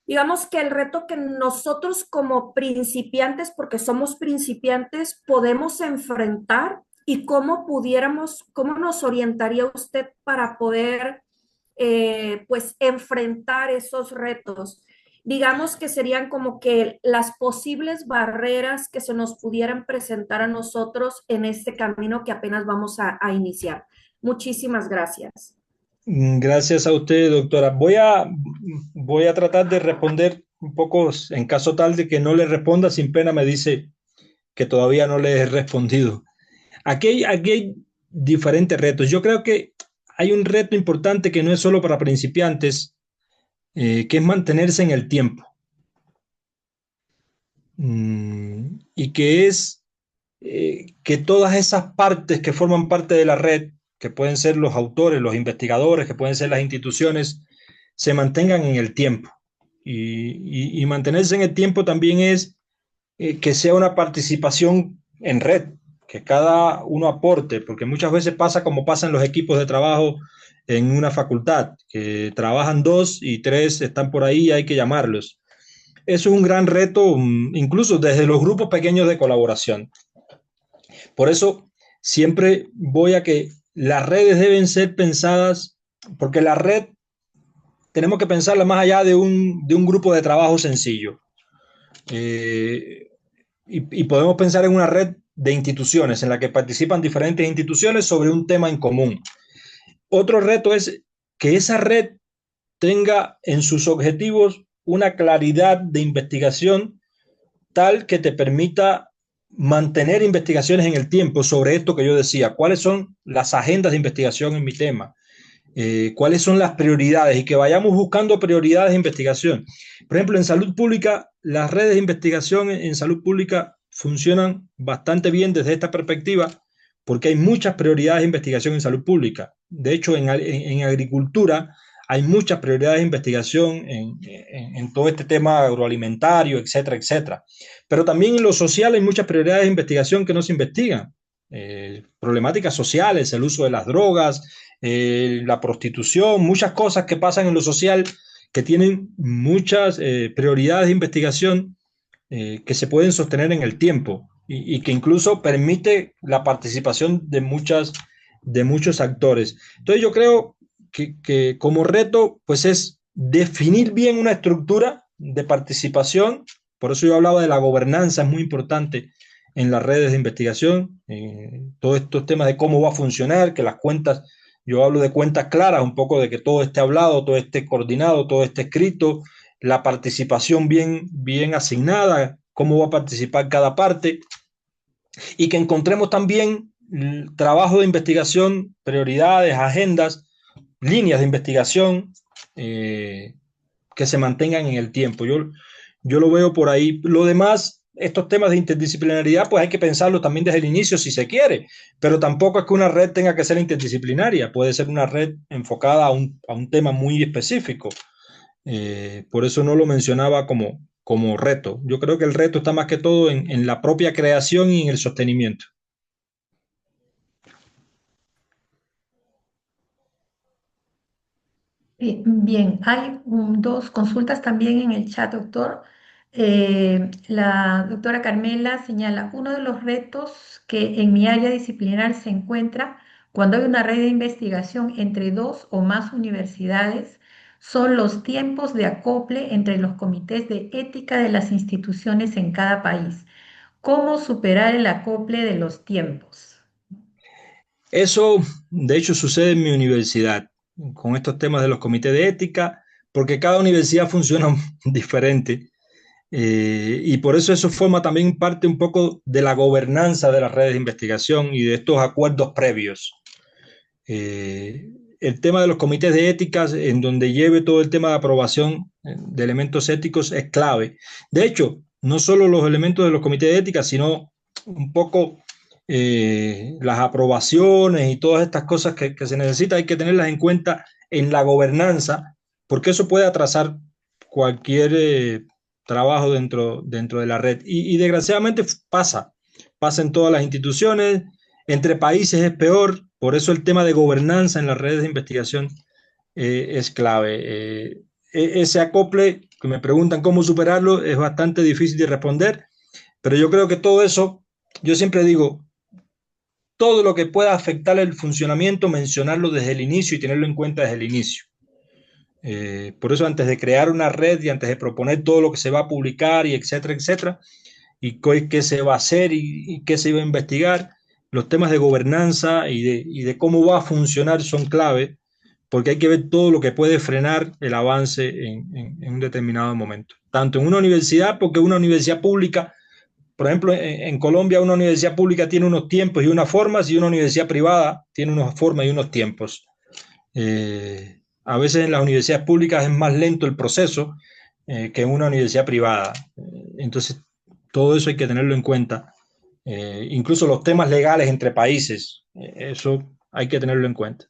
Digamos que el reto que nosotros como principiantes, porque somos principiantes, podemos enfrentar, y cómo nos orientaría usted para poder pues enfrentar esos retos. Digamos que serían como que las posibles barreras que se nos pudieran presentar a nosotros en este camino que apenas vamos a iniciar. Muchísimas gracias. Gracias a usted, doctora. Voy a tratar de responder un poco, en caso tal de que no le responda, sin pena me dice que todavía no le he respondido. Aquí hay diferentes retos. Yo creo que hay un reto importante que no es solo para principiantes, que es mantenerse en el tiempo. Y que es que todas esas partes que forman parte de la red, que pueden ser los autores, los investigadores, que pueden ser las instituciones, se mantengan en el tiempo. Y mantenerse en el tiempo también es que sea una participación en red, que cada uno aporte, porque muchas veces pasa como pasa en los equipos de trabajo en una facultad, que trabajan 2 y 3 están por ahí y hay que llamarlos. Eso es un gran reto, incluso desde los grupos pequeños de colaboración. Por eso siempre voy a que las redes deben ser pensadas, porque la red tenemos que pensarla más allá de un grupo de trabajo sencillo. Y podemos pensar en una red de instituciones en la que participan diferentes instituciones sobre un tema en común. Otro reto es que esa red tenga en sus objetivos una claridad de investigación tal que te permita mantener investigaciones en el tiempo sobre esto que yo decía, cuáles son las agendas de investigación en mi tema, cuáles son las prioridades y que vayamos buscando prioridades de investigación. Por ejemplo, en salud pública, las redes de investigación en salud pública funcionan bastante bien desde esta perspectiva porque hay muchas prioridades de investigación en salud pública. De hecho, en agricultura hay muchas prioridades de investigación en todo este tema agroalimentario, etcétera, etcétera. Pero también en lo social hay muchas prioridades de investigación que no se investigan. Problemáticas sociales, el uso de las drogas, la prostitución, muchas cosas que pasan en lo social que tienen muchas prioridades de investigación que se pueden sostener en el tiempo y que incluso permite la participación de muchos actores. Entonces yo creo que como reto pues es definir bien una estructura de participación. Por eso yo hablaba de la gobernanza, es muy importante en las redes de investigación, todos estos temas de cómo va a funcionar, que las cuentas, yo hablo de cuentas claras, un poco de que todo esté hablado, todo esté coordinado, todo esté escrito, la participación bien asignada, cómo va a participar cada parte, y que encontremos también trabajo de investigación, prioridades, agendas, líneas de investigación que se mantengan en el tiempo. Yo lo veo por ahí. Lo demás, estos temas de interdisciplinaridad, pues hay que pensarlo también desde el inicio si se quiere, pero tampoco es que una red tenga que ser interdisciplinaria, puede ser una red enfocada a un tema muy específico. Por eso no lo mencionaba como reto. Yo creo que el reto está más que todo en la propia creación y en el sostenimiento. Bien, hay dos consultas también en el chat, doctor. La doctora Carmela señala, uno de los retos que en mi área disciplinar se encuentra cuando hay una red de investigación entre dos o más universidades son los tiempos de acople entre los comités de ética de las instituciones en cada país. ¿Cómo superar el acople de los tiempos? Eso, de hecho, sucede en mi universidad, con estos temas de los comités de ética, porque cada universidad funciona diferente. Y por eso forma también parte un poco de la gobernanza de las redes de investigación y de estos acuerdos previos. el tema de los comités de éticas, en donde lleve todo el tema de aprobación de elementos éticos, es clave. De hecho, no solo los elementos de los comités de ética, sino un poco las aprobaciones y todas estas cosas que se necesitan, hay que tenerlas en cuenta en la gobernanza, porque eso puede atrasar cualquier trabajo dentro de la red. Y desgraciadamente pasa en todas las instituciones, entre países es peor, por eso el tema de gobernanza en las redes de investigación es clave. Ese acople, que me preguntan cómo superarlo, es bastante difícil de responder, pero yo creo que todo eso, yo siempre digo, todo lo que pueda afectar el funcionamiento, mencionarlo desde el inicio y tenerlo en cuenta desde el inicio. Por eso antes de crear una red y antes de proponer todo lo que se va a publicar y etcétera, y qué se va a hacer y qué se va a investigar, los temas de gobernanza y de cómo va a funcionar son clave, porque hay que ver todo lo que puede frenar el avance en un determinado momento. Tanto en una universidad, porque una universidad pública, por ejemplo, en Colombia una universidad pública tiene unos tiempos y unas formas y una universidad privada tiene unas formas y unos tiempos. A veces en las universidades públicas es más lento el proceso que en una universidad privada. Entonces, todo eso hay que tenerlo en cuenta. Incluso los temas legales entre países, eso hay que tenerlo en cuenta.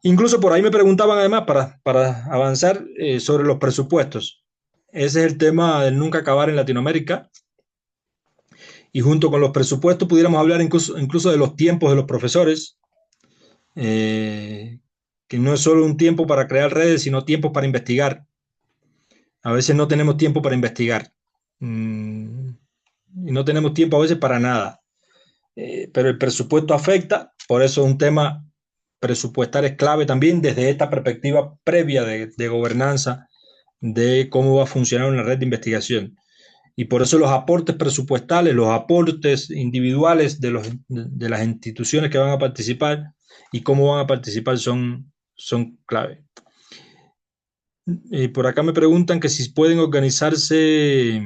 Incluso por ahí me preguntaban además, para avanzar, sobre los presupuestos. Ese es el tema del nunca acabar en Latinoamérica. Y junto con los presupuestos pudiéramos hablar incluso de los tiempos de los profesores, que no es solo un tiempo para crear redes, sino tiempo para investigar. A veces no tenemos tiempo para investigar. Y no tenemos tiempo a veces para nada. Pero el presupuesto afecta, por eso un tema presupuestal es clave también desde esta perspectiva previa de gobernanza de cómo va a funcionar una red de investigación. Y por eso los aportes presupuestales, los aportes individuales de las instituciones que van a participar y cómo van a participar son clave. Por acá me preguntan que si pueden organizarse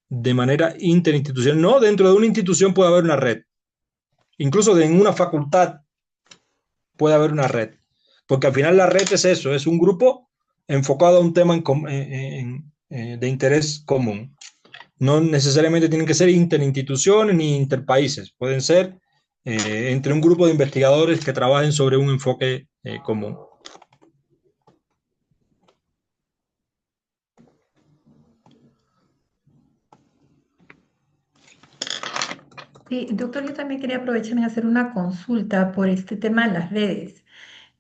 de manera interinstitucional. No, dentro de una institución puede haber una red. Incluso en una facultad puede haber una red. Porque al final la red es eso, es un grupo enfocado a un tema de interés común. No necesariamente tienen que ser interinstituciones ni interpaíses, pueden ser entre un grupo de investigadores que trabajen sobre un enfoque común. Sí, doctor, yo también quería aprovechar en hacer una consulta por este tema de las redes.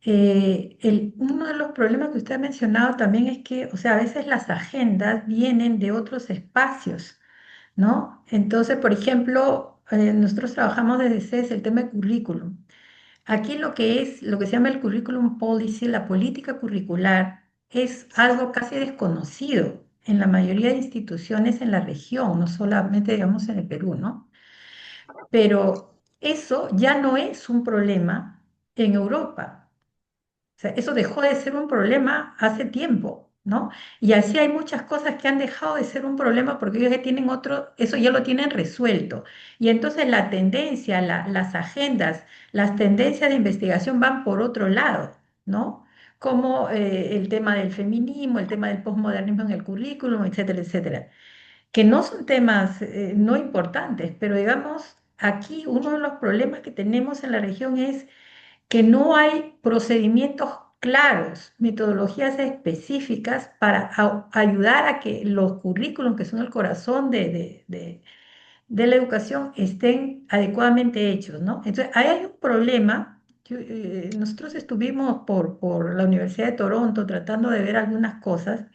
Uno de los problemas que usted ha mencionado también es que, o sea, a veces las agendas vienen de otros espacios, ¿no? Entonces, por ejemplo, nosotros trabajamos desde CES el tema de currículum. Aquí lo que se llama el curriculum policy, la política curricular, es algo casi desconocido en la mayoría de instituciones en la región, no solamente, digamos, en el Perú, ¿no? Pero eso ya no es un problema en Europa. O sea, eso dejó de ser un problema hace tiempo, ¿no? Y así hay muchas cosas que han dejado de ser un problema porque ellos ya tienen otro, eso ya lo tienen resuelto. Y entonces la tendencia, las agendas, las tendencias de investigación van por otro lado, ¿no? Como el tema del feminismo, el tema del posmodernismo en el currículum, etcétera, etcétera, que no son temas no importantes, pero digamos, aquí uno de los problemas que tenemos en la región es que no hay procedimientos claros, metodologías específicas para ayudar a que los currículums, que son el corazón de la educación, estén adecuadamente hechos, ¿no? Entonces, ahí hay un problema. Nosotros estuvimos por la Universidad de Toronto tratando de ver algunas cosas,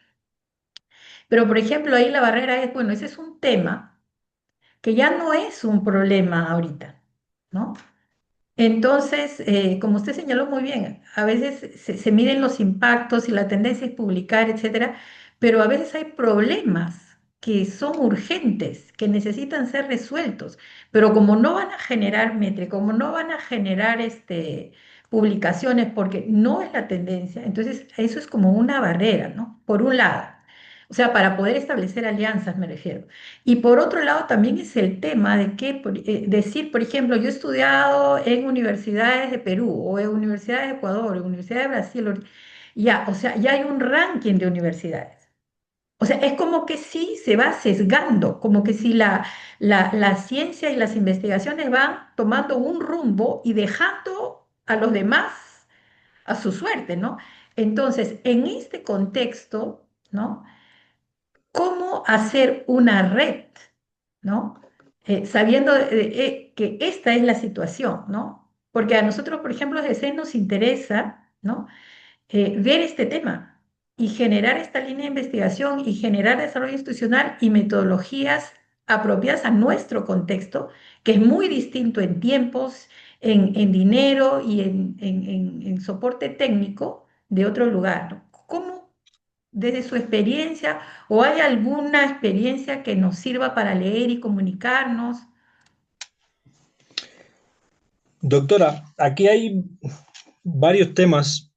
pero por ejemplo, ahí la barrera es, bueno, ese es un tema que ya no es un problema ahorita, ¿no? Entonces, como usted señaló muy bien, a veces se miden los impactos y la tendencia es publicar, etcétera, pero a veces hay problemas que son urgentes, que necesitan ser resueltos, pero como no van a generar métrica, como no van a generar publicaciones porque no es la tendencia, entonces eso es como una barrera, ¿no? Por un lado. O sea, para poder establecer alianzas, me refiero. Y por otro lado, también es el tema de que decir, por ejemplo, yo he estudiado en universidades de Perú, o en universidades de Ecuador, o en universidades de Brasil, ya, o sea, ya hay un ranking de universidades. O sea, es como que sí se va sesgando, como que si la ciencia y las investigaciones van tomando un rumbo y dejando a los demás a su suerte, ¿no? Entonces, en este contexto, ¿no? ¿Cómo hacer una red, ¿no? Sabiendo que esta es la situación, ¿no? Porque a nosotros, por ejemplo, desde CEN nos interesa, ¿no? Ver este tema y generar esta línea de investigación y generar desarrollo institucional y metodologías apropiadas a nuestro contexto, que es muy distinto en tiempos, en dinero y en soporte técnico de otro lugar, ¿no? ¿Cómo, desde su experiencia, o hay alguna experiencia que nos sirva para leer y comunicarnos? Doctora, aquí hay varios temas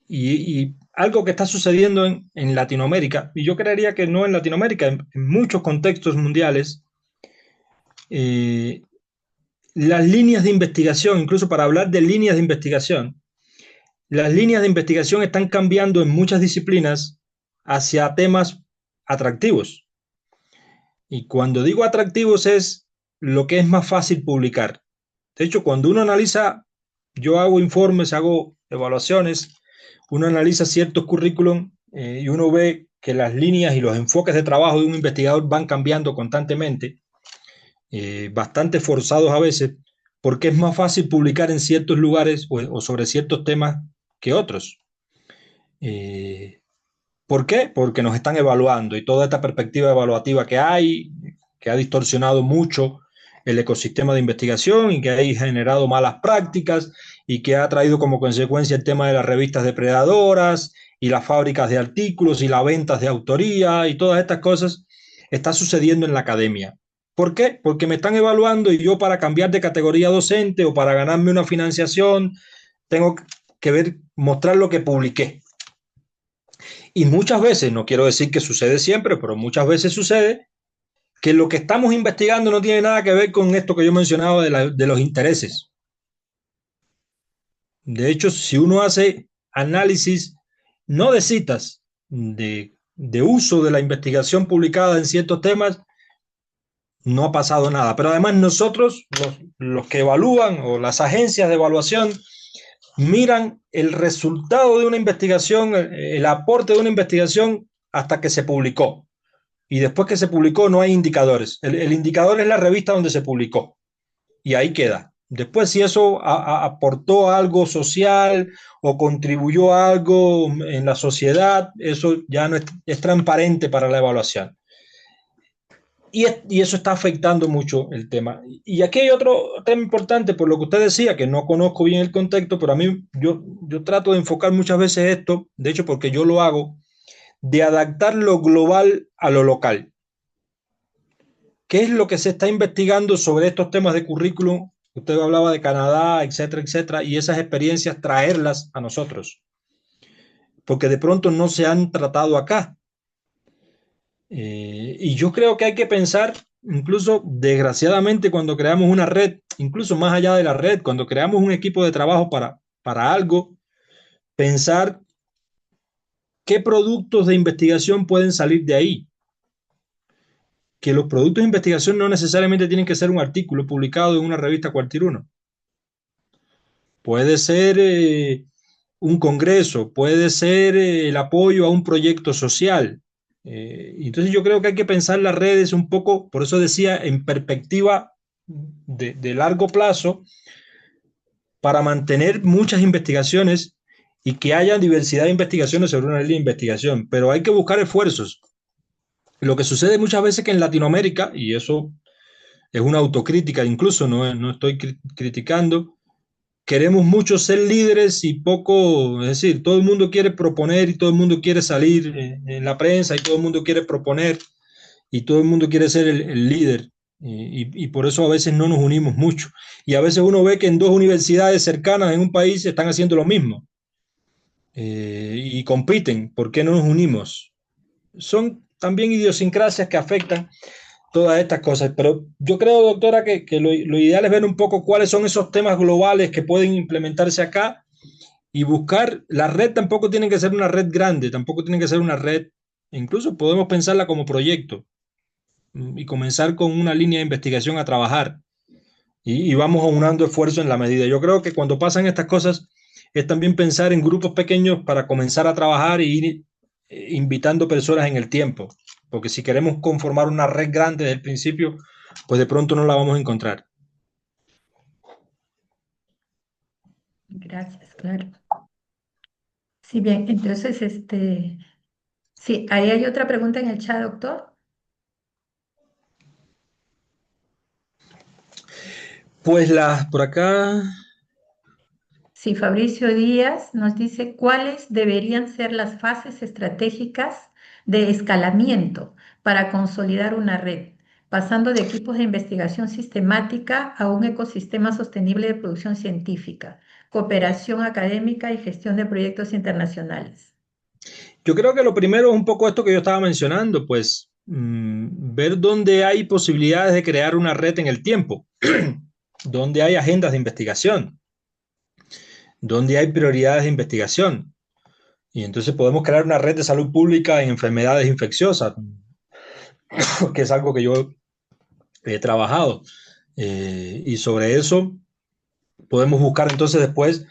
y algo que está sucediendo en Latinoamérica, y yo creería que no en Latinoamérica, en muchos contextos mundiales, eh, las líneas de investigación, incluso para hablar de líneas de investigación, las líneas de investigación están cambiando en muchas disciplinas hacia temas atractivos. Y cuando digo atractivos es lo que es más fácil publicar. De hecho, cuando uno analiza, yo hago informes, hago evaluaciones, uno analiza ciertos currículum y uno ve que las líneas y los enfoques de trabajo de un investigador van cambiando constantemente, bastante forzados a veces, porque es más fácil publicar en ciertos lugares o sobre ciertos temas que otros. ¿Por qué? Porque nos están evaluando y toda esta perspectiva evaluativa que hay, que ha distorsionado mucho el ecosistema de investigación y que ha generado malas prácticas y que ha traído como consecuencia el tema de las revistas depredadoras y las fábricas de artículos y las ventas de autoría y todas estas cosas, está sucediendo en la academia. ¿Por qué? Porque me están evaluando y yo para cambiar de categoría docente o para ganarme una financiación tengo que ver, mostrar lo que publiqué. Y muchas veces, no quiero decir que sucede siempre, pero muchas veces sucede que lo que estamos investigando no tiene nada que ver con esto que yo mencionaba de los intereses. De hecho, si uno hace análisis, no de citas, de uso de la investigación publicada en ciertos temas, no ha pasado nada. Pero además nosotros, los que evalúan o las agencias de evaluación, miran el resultado de una investigación, el aporte de una investigación hasta que se publicó. Y después que se publicó no hay indicadores. El indicador es la revista donde se publicó. Y ahí queda. Después si eso aportó algo social o contribuyó a algo en la sociedad, eso ya no es transparente para la evaluación. Y eso está afectando mucho el tema. Y aquí hay otro tema importante, por lo que usted decía, que no conozco bien el contexto, pero a mí yo trato de enfocar muchas veces esto, de hecho porque yo lo hago, de adaptar lo global a lo local. ¿Qué es lo que se está investigando sobre estos temas de currículum? Usted hablaba de Canadá, etcétera, etcétera, y esas experiencias traerlas a nosotros, porque de pronto no se han tratado acá. Y yo creo que hay que pensar, incluso desgraciadamente, cuando creamos una red, incluso más allá de la red, cuando creamos un equipo de trabajo para algo, pensar qué productos de investigación pueden salir de ahí. Que los productos de investigación no necesariamente tienen que ser un artículo publicado en una revista cualquier uno. Puede ser un congreso, puede ser el apoyo a un proyecto social. Entonces yo creo que hay que pensar las redes un poco, por eso decía, en perspectiva de largo plazo, para mantener muchas investigaciones y que haya diversidad de investigaciones sobre una línea de investigación. Pero hay que buscar esfuerzos. Lo que sucede muchas veces que en Latinoamérica, y eso es una autocrítica, incluso no estoy criticando, queremos mucho ser líderes y poco, es decir, todo el mundo quiere proponer y todo el mundo quiere salir en la prensa y todo el mundo quiere proponer y todo el mundo quiere ser el líder. Y por eso a veces no nos unimos mucho. Y a veces uno ve que en dos universidades cercanas en un país están haciendo lo mismo y compiten. ¿Por qué no nos unimos? son también idiosincrasias que afectan todas estas cosas. Pero yo creo, doctora, que lo ideal es ver un poco cuáles son esos temas globales que pueden implementarse acá y buscar. La red tampoco tiene que ser una red grande, tampoco tiene que ser una red, incluso podemos pensarla como proyecto y comenzar con una línea de investigación a trabajar y vamos aunando esfuerzos en la medida. Yo creo que cuando pasan estas cosas es también pensar en grupos pequeños para comenzar a trabajar e ir invitando personas en el tiempo, porque si queremos conformar una red grande desde el principio, pues de pronto no la vamos a encontrar. Gracias, claro. Sí, bien, entonces, sí, ahí hay otra pregunta en el chat, doctor. Pues por acá. Sí, Fabricio Díaz nos dice cuáles deberían ser las fases estratégicas de escalamiento para consolidar una red, pasando de equipos de investigación sistemática a un ecosistema sostenible de producción científica, cooperación académica y gestión de proyectos internacionales. Yo creo que lo primero es un poco esto que yo estaba mencionando, pues ver dónde hay posibilidades de crear una red en el tiempo, dónde hay agendas de investigación, dónde hay prioridades de investigación. Y entonces podemos crear una red de salud pública en enfermedades infecciosas, que es algo que yo he trabajado. Y sobre eso podemos buscar entonces después,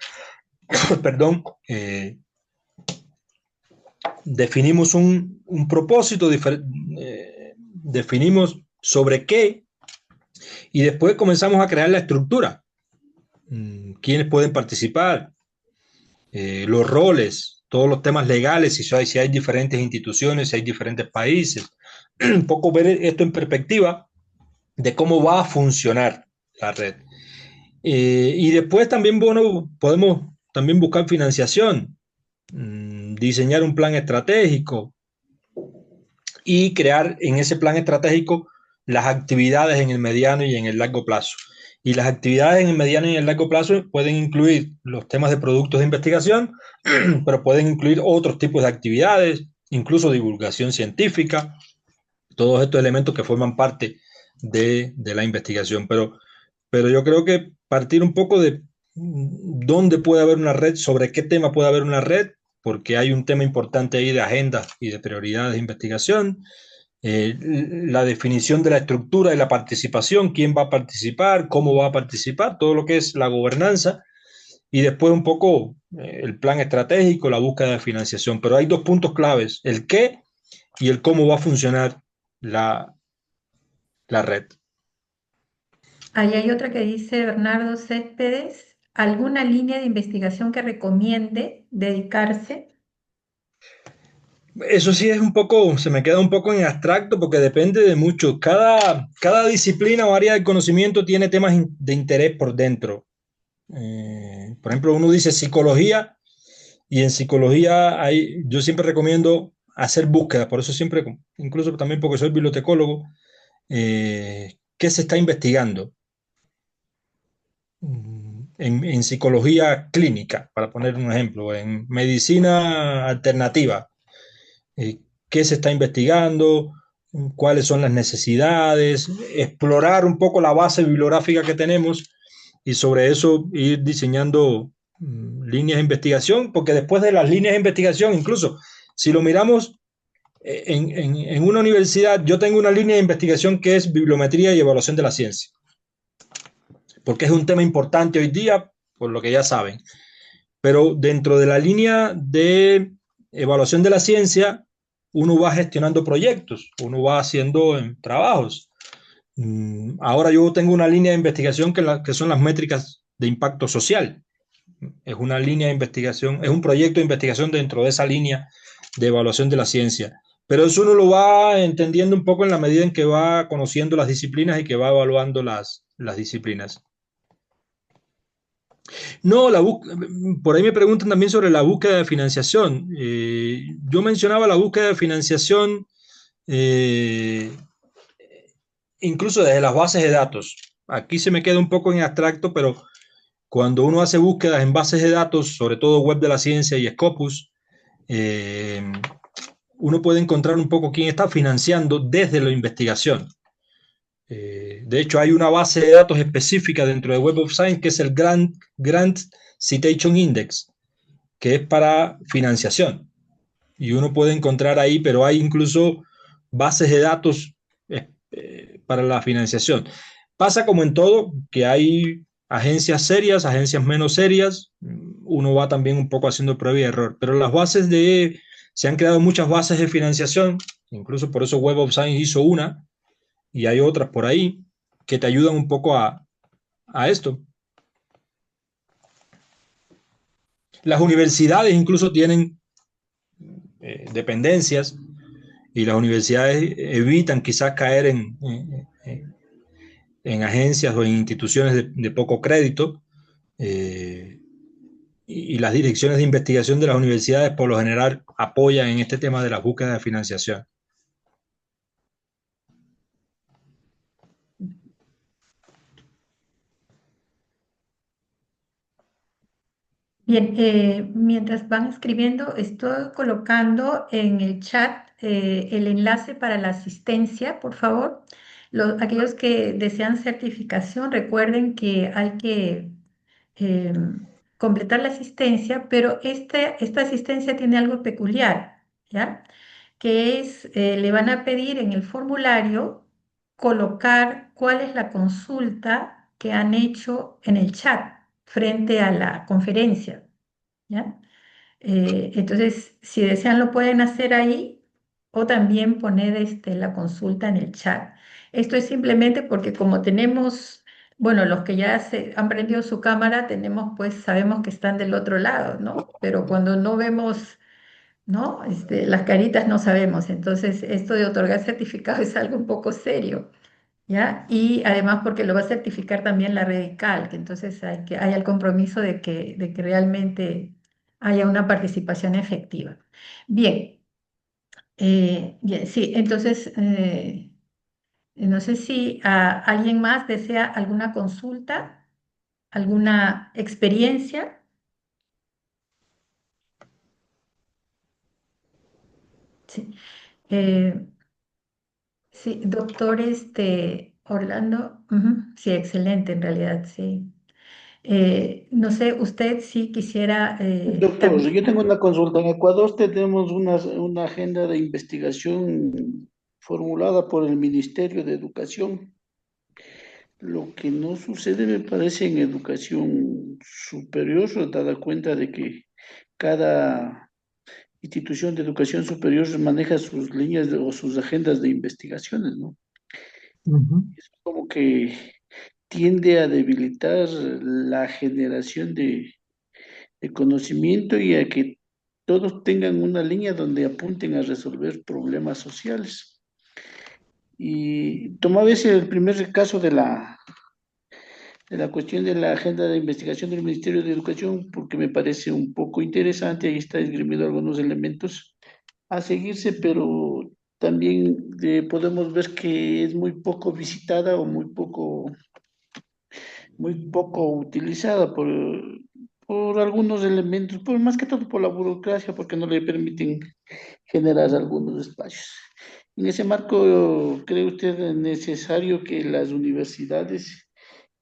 perdón, definimos un propósito, definimos sobre qué y después comenzamos a crear la estructura. ¿Quiénes pueden participar? Los roles, todos los temas legales, si hay diferentes instituciones, si hay diferentes países. Un poco ver esto en perspectiva de cómo va a funcionar la red. Y después también, bueno, podemos también buscar financiación, diseñar un plan estratégico y crear en ese plan estratégico las actividades en el mediano y en el largo plazo. Y las actividades en el mediano y en el largo plazo pueden incluir los temas de productos de investigación, pero pueden incluir otros tipos de actividades, incluso divulgación científica, todos estos elementos que forman parte de la investigación. Pero yo creo que partir un poco de dónde puede haber una red, sobre qué tema puede haber una red, porque hay un tema importante ahí de agenda y de prioridades de investigación, la definición de la estructura y la participación, quién va a participar, cómo va a participar, todo lo que es la gobernanza, y después un poco el plan estratégico, la búsqueda de financiación. Pero hay dos puntos claves, el qué y el cómo va a funcionar la red. Ahí hay otra que dice Bernardo Céspedes, ¿alguna línea de investigación que recomiende dedicarse? Eso sí es un poco, se me queda un poco en abstracto porque depende de mucho. Cada disciplina o área del conocimiento tiene temas de interés por dentro. Por ejemplo, uno dice psicología y en psicología yo siempre recomiendo hacer búsquedas, por eso siempre, incluso también porque soy bibliotecólogo, ¿qué se está investigando? En psicología clínica, para poner un ejemplo, en medicina alternativa. ¿Qué se está investigando? ¿Cuáles son las necesidades? Explorar un poco la base bibliográfica que tenemos y sobre eso ir diseñando líneas de investigación, porque después de las líneas de investigación, incluso si lo miramos en una universidad, yo tengo una línea de investigación que es bibliometría y evaluación de la ciencia, porque es un tema importante hoy día, por lo que ya saben. Pero dentro de la línea de evaluación de la ciencia, uno va gestionando proyectos, uno va haciendo trabajos. Ahora yo tengo una línea de investigación que son las métricas de impacto social. Es una línea de investigación, es un proyecto de investigación dentro de esa línea de evaluación de la ciencia. Pero eso uno lo va entendiendo un poco en la medida en que va conociendo las disciplinas y que va evaluando las disciplinas. No, por ahí me preguntan también sobre la búsqueda de financiación. Yo mencionaba la búsqueda de financiación eh, incluso desde las bases de datos. Aquí se me queda un poco en abstracto, pero cuando uno hace búsquedas en bases de datos, sobre todo Web de la Ciencia y Scopus, eh, uno puede encontrar un poco quién está financiando desde la investigación. De hecho, hay una base de datos específica dentro de Web of Science que es el Grant Citation Index, que es para financiación. Y uno puede encontrar ahí, pero hay incluso bases de datos para la financiación. Pasa como en todo, que hay agencias serias, agencias menos serias, uno va también un poco haciendo prueba y error, pero se han creado muchas bases de financiación, incluso por eso Web of Science hizo una, y hay otras por ahí que te ayudan un poco a esto. Las universidades incluso tienen dependencias y las universidades evitan quizás caer en agencias o en instituciones de poco crédito, y las direcciones de investigación de las universidades por lo general apoyan en este tema de la búsqueda de financiación. Bien, mientras van escribiendo, estoy colocando en el chat el enlace para la asistencia, por favor. Aquellos que desean certificación, recuerden que hay que eh, completar la asistencia, pero esta asistencia tiene algo peculiar, ¿ya? Que es, le van a pedir en el formulario colocar cuál es la consulta que han hecho en el chat frente a la conferencia, ¿ya? Entonces, si desean, lo pueden hacer ahí o también poner la consulta en el chat. Esto es simplemente porque como tenemos, bueno, los que ya se han prendido su cámara, tenemos, pues, sabemos que están del otro lado, ¿no? Pero cuando no vemos, ¿no? Las caritas no sabemos. Entonces, esto de otorgar certificado es algo un poco serio. ¿Ya? Y además porque lo va a certificar también la Redical, que entonces haya el compromiso de que realmente haya una participación efectiva. Bien, bien, sí, entonces no sé si alguien más desea alguna consulta, alguna experiencia. Sí, Eh, sí, doctor Orlando, ujú, sí, excelente en realidad, sí. No sé, usted si quisiera Doctor, también. yo tengo una consulta. En Ecuador tenemos una agenda de investigación formulada por el Ministerio de Educación. Lo que no sucede, me parece, en educación superior, dada cuenta de que cada institución de educación superior maneja sus o sus agendas de investigaciones, ¿no? Uh-huh. Es como que tiende a debilitar la generación de conocimiento y a que todos tengan una línea donde apunten a resolver problemas sociales. Y tomaba ese el primer caso de la cuestión de la agenda de investigación del Ministerio de Educación, porque me parece un poco interesante, ahí está esgrimido algunos elementos a seguirse, pero también podemos ver que es muy poco visitada o muy poco utilizada por algunos elementos, más que todo por la burocracia, porque no le permiten generar algunos espacios. En ese marco, ¿cree usted necesario que las universidades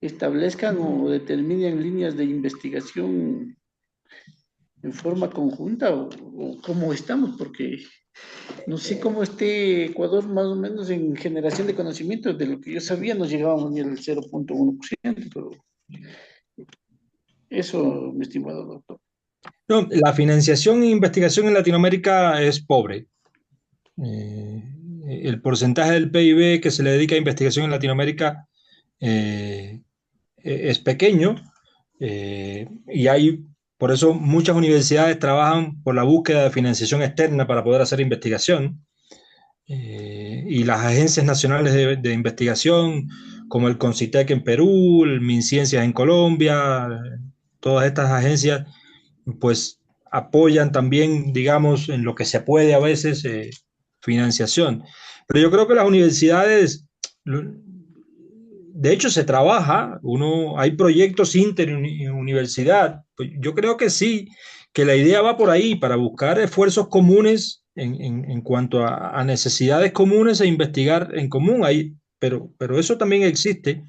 establezcan o determinen líneas de investigación en forma conjunta o cómo estamos? Porque no sé cómo esté Ecuador más o menos en generación de conocimiento. De lo que yo sabía, no llegábamos ni al 0,1%, pero eso, mi estimado doctor. No, la financiación e investigación en Latinoamérica es pobre. Eh, el porcentaje del PIB que se le dedica a investigación en Latinoamérica es pequeño, y por eso muchas universidades trabajan por la búsqueda de financiación externa para poder hacer investigación. Y las agencias nacionales de investigación, como el CONCITEC en Perú, el MinCiencias en Colombia, todas estas agencias, pues apoyan también, digamos, en lo que se puede a veces, financiación. Pero yo creo que las universidades, de hecho se trabaja, hay proyectos interuniversidad, pues yo creo que sí, que la idea va por ahí, para buscar esfuerzos comunes en cuanto a necesidades comunes e investigar en común. Pero eso también existe,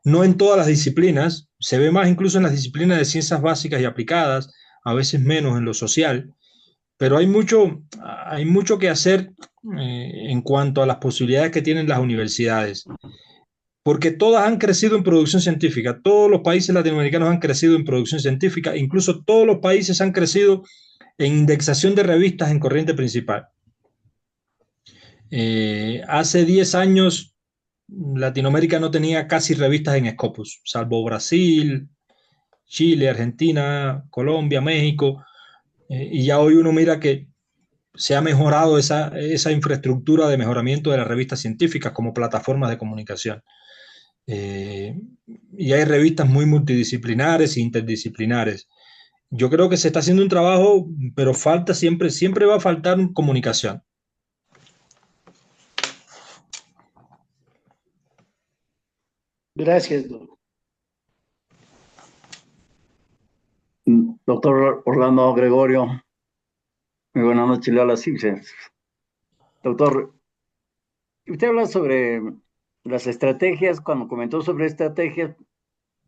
no en todas las disciplinas, se ve más incluso en las disciplinas de ciencias básicas y aplicadas, a veces menos en lo social, pero hay mucho que hacer en cuanto a las posibilidades que tienen las universidades, porque todas han crecido en producción científica, todos los países latinoamericanos han crecido en producción científica, incluso todos los países han crecido en indexación de revistas en corriente principal. Hace 10 años Latinoamérica no tenía casi revistas en Scopus, salvo Brasil, Chile, Argentina, Colombia, México, y ya hoy uno mira que se ha mejorado esa infraestructura de mejoramiento de las revistas científicas como plataformas de comunicación. Y hay revistas muy multidisciplinares e interdisciplinares. Yo creo que se está haciendo un trabajo, pero siempre va a faltar comunicación. Gracias, doctor. Doctor Orlando Gregorio, muy buenas noches, le habla Cipse. Doctor, usted habla sobre las estrategias. Cuando comentó sobre estrategias,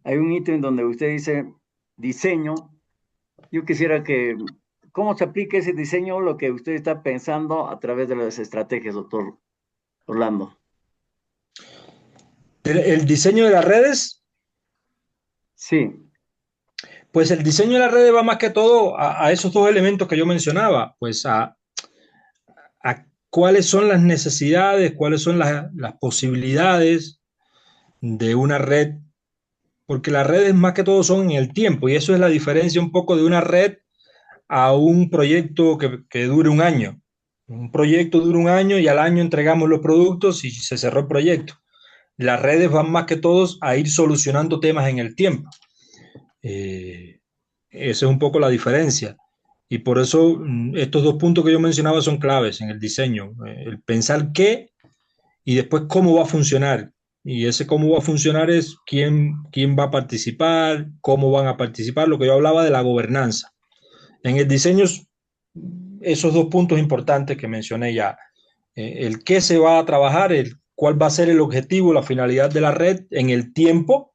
hay un ítem donde usted dice diseño. Yo quisiera que, ¿cómo se aplica ese diseño, lo que usted está pensando a través de las estrategias, doctor Orlando? El diseño de las redes, Sí, pues el diseño de las redes va más que todo a esos dos elementos que yo mencionaba, pues a cuáles son las necesidades, cuáles son las posibilidades de una red, porque las redes más que todo son en el tiempo, y eso es la diferencia un poco de una red a un proyecto que dure un año. Un proyecto dura un año y al año entregamos los productos y se cerró el proyecto. Las redes van más que todos a ir solucionando temas en el tiempo. Esa es un poco la diferencia. Y por eso estos dos puntos que yo mencionaba son claves en el diseño. El pensar qué y después cómo va a funcionar. Y ese cómo va a funcionar es quién va a participar, cómo van a participar, lo que yo hablaba de la gobernanza. En el diseño, esos dos puntos importantes que mencioné ya. El qué se va a trabajar, cuál va a ser el objetivo, la finalidad de la red en el tiempo,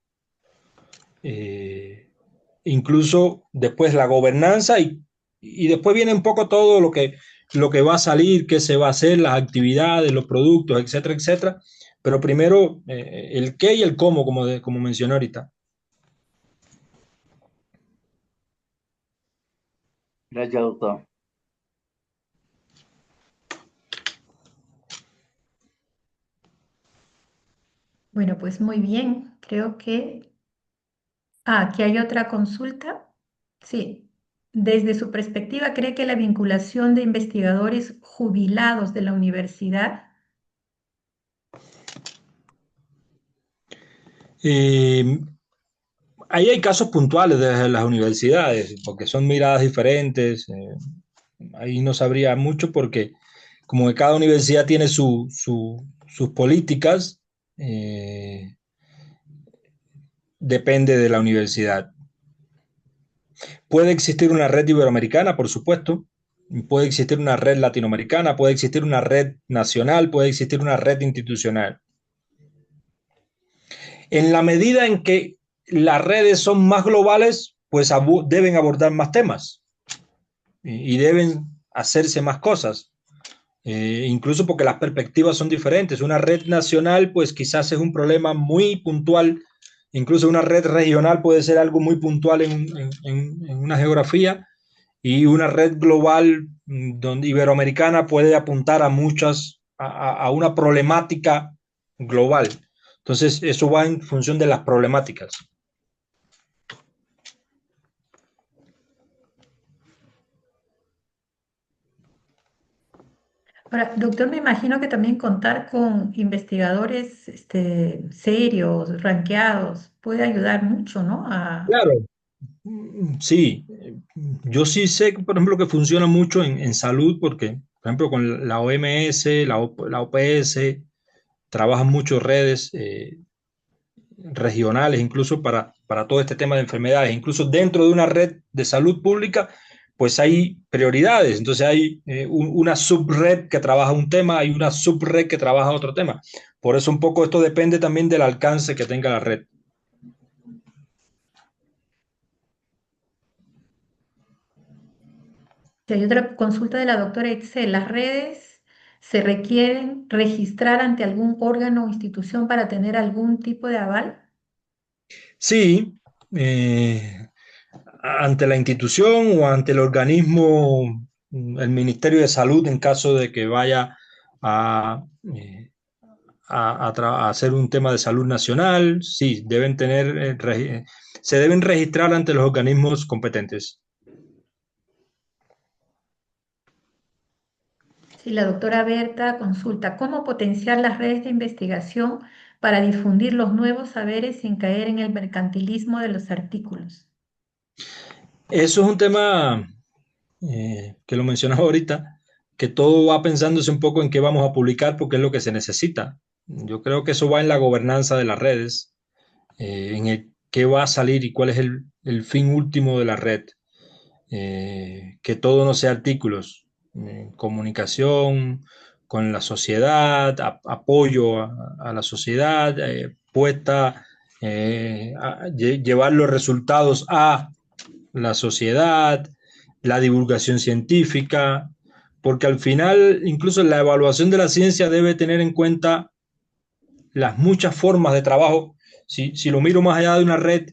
incluso después la gobernanza y después viene un poco todo lo que va a salir, qué se va a hacer, las actividades, los productos, etcétera, etcétera. Pero primero el qué y el cómo, como mencioné ahorita. gracias, doctor. Bueno, pues muy bien. Creo que... aquí hay otra consulta. Sí. Desde su perspectiva, ¿cree que la vinculación de investigadores jubilados de la universidad? Ahí hay casos puntuales de las universidades, porque son miradas diferentes. Ahí no sabría mucho porque como que cada universidad tiene sus políticas, depende de la universidad. Puede existir una red iberoamericana, por supuesto, puede existir una red latinoamericana, puede existir una red nacional, puede existir una red institucional. En la medida en que las redes son más globales, pues deben abordar más temas y deben hacerse más cosas. Incluso porque las perspectivas son diferentes. Una red nacional, pues quizás es un problema muy puntual, incluso una red regional puede ser algo muy puntual en una geografía, y una red global iberoamericana puede apuntar a una problemática global. Entonces, eso va en función de las problemáticas. Ahora, doctor, me imagino que también contar con investigadores serios, ranqueados, puede ayudar mucho, ¿no? Claro, sí. Yo sí sé, por ejemplo, que funciona mucho en salud porque, por ejemplo, con la OMS, la OPS, trabajan mucho redes regionales, incluso para todo este tema de enfermedades. Incluso dentro de una red de salud pública pues hay prioridades. Entonces hay una subred que trabaja un tema, hay una subred que trabaja otro tema. Por eso un poco esto depende también del alcance que tenga la red. Si hay otra consulta de la doctora Itzel, ¿las redes se requieren registrar ante algún órgano o institución para tener algún tipo de aval? Sí, ante la institución o ante el organismo, el Ministerio de Salud, en caso de que vaya a, a hacer un tema de salud nacional, sí, deben tener, se deben registrar ante los organismos competentes. Sí, la doctora Berta consulta, ¿cómo potenciar las redes de investigación para difundir los nuevos saberes sin caer en el mercantilismo de los artículos? Eso es un tema que lo mencionaba ahorita, que todo va pensándose un poco en qué vamos a publicar porque es lo que se necesita. Yo creo que eso va en la gobernanza de las redes, en el qué va a salir y cuál es el fin último de la red. Que todo no sea artículos, comunicación con la sociedad, apoyo a la sociedad, puesta, llevar los resultados a la sociedad, la divulgación científica, porque al final incluso la evaluación de la ciencia debe tener en cuenta las muchas formas de trabajo. Si lo miro más allá de una red,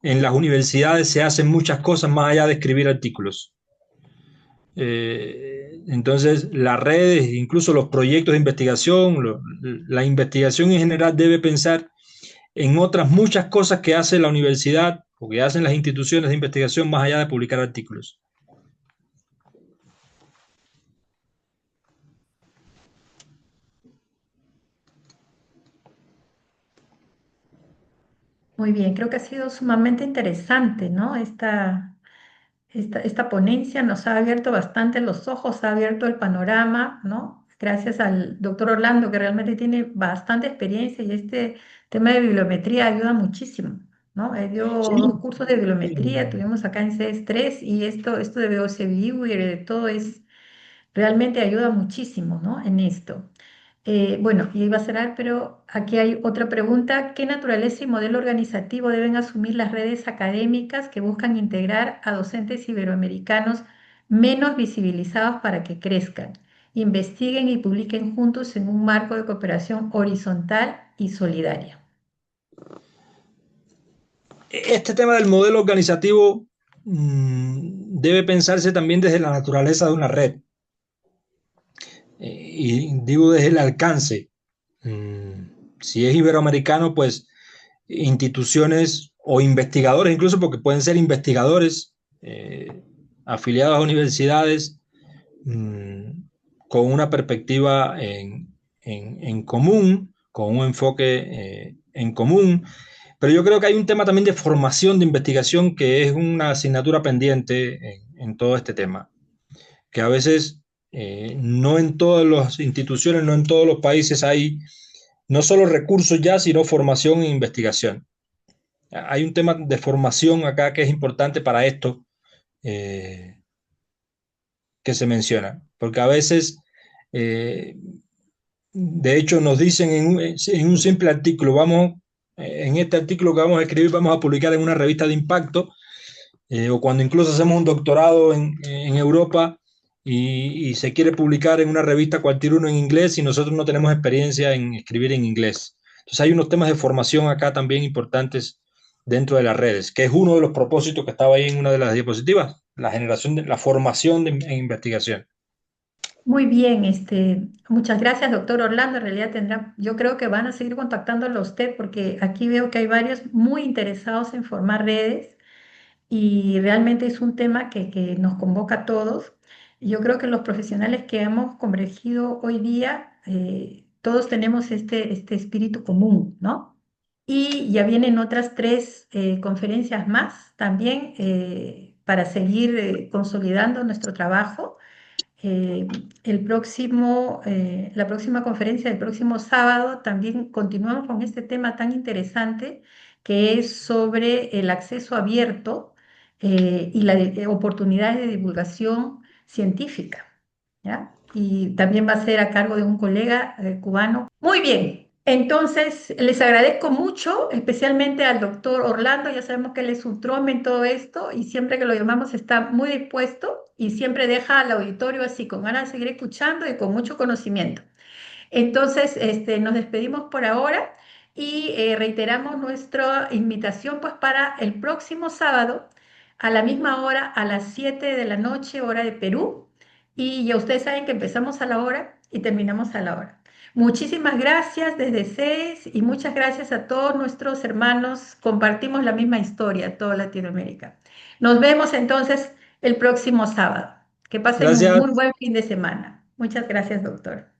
en las universidades se hacen muchas cosas más allá de escribir artículos. Entonces, las redes, incluso los proyectos de investigación, la investigación en general debe pensar en otras muchas cosas que hace la universidad o que hacen las instituciones de investigación más allá de publicar artículos. Muy bien, creo que ha sido sumamente interesante, ¿no? Esta ponencia nos ha abierto bastante los ojos, ha abierto el panorama, ¿no? Gracias al doctor Orlando, que realmente tiene bastante experiencia y este tema de bibliometría ayuda muchísimo, ¿no? Dio Sí, 2 cursos de bibliometría, tuvimos acá en CS3 y esto de BOC Viewer y de todo realmente ayuda muchísimo, ¿no? En esto. Bueno, y iba a cerrar, pero aquí hay otra pregunta. ¿Qué naturaleza y modelo organizativo deben asumir las redes académicas que buscan integrar a docentes iberoamericanos menos visibilizados para que crezcan, investiguen y publiquen juntos en un marco de cooperación horizontal y solidaria? este tema del modelo organizativo debe pensarse también desde la naturaleza de una red. Y digo desde el alcance. Si es iberoamericano, pues instituciones o investigadores, incluso porque pueden ser investigadores afiliados a universidades mmm, con una perspectiva en común, con un enfoque en común. Pero yo creo que hay un tema también de formación de investigación que es una asignatura pendiente en todo este tema, que a veces no en todas las instituciones, no en todos los países hay no solo recursos ya, sino formación e investigación. Hay un tema de formación acá que es importante para esto eh, que se menciona, porque a veces, eh, de hecho, nos dicen en un simple artículo, en este artículo que vamos a escribir, vamos a publicar en una revista de impacto, o cuando incluso hacemos un doctorado en Europa y se quiere publicar en una revista cualquier uno en inglés y nosotros no tenemos experiencia en escribir en inglés. Entonces hay unos temas de formación acá también importantes dentro de las redes, que es uno de los propósitos que estaba ahí en una de las diapositivas, la generación de la formación en investigación. Muy bien, muchas gracias, doctor Orlando. En realidad yo creo que van a seguir contactándolo a usted porque aquí veo que hay varios muy interesados en formar redes y realmente es un tema que nos convoca a todos. Yo creo que los profesionales que hemos convergido hoy día, todos tenemos este espíritu común, ¿no? Y ya vienen otras 3 conferencias más también para seguir consolidando nuestro trabajo. La próxima conferencia del próximo sábado también continuamos con este tema tan interesante que es sobre el acceso abierto y las oportunidades de divulgación científica, ¿ya? Y también va a ser a cargo de un colega cubano. Muy bien, entonces les agradezco mucho, especialmente al doctor Orlando, ya sabemos que él es un trome en todo esto y siempre que lo llamamos está muy dispuesto y siempre deja al auditorio así con ganas de seguir escuchando y con mucho conocimiento. Entonces, nos despedimos por ahora y reiteramos nuestra invitación pues para el próximo sábado a la misma hora, a las 7 de la noche, hora de Perú. Y ya ustedes saben que empezamos a la hora y terminamos a la hora. Muchísimas gracias desde CES y muchas gracias a todos nuestros hermanos. Compartimos la misma historia, toda Latinoamérica. Nos vemos entonces el próximo sábado. Que pasen un Gracias. muy buen fin de semana. Muchas gracias, doctor.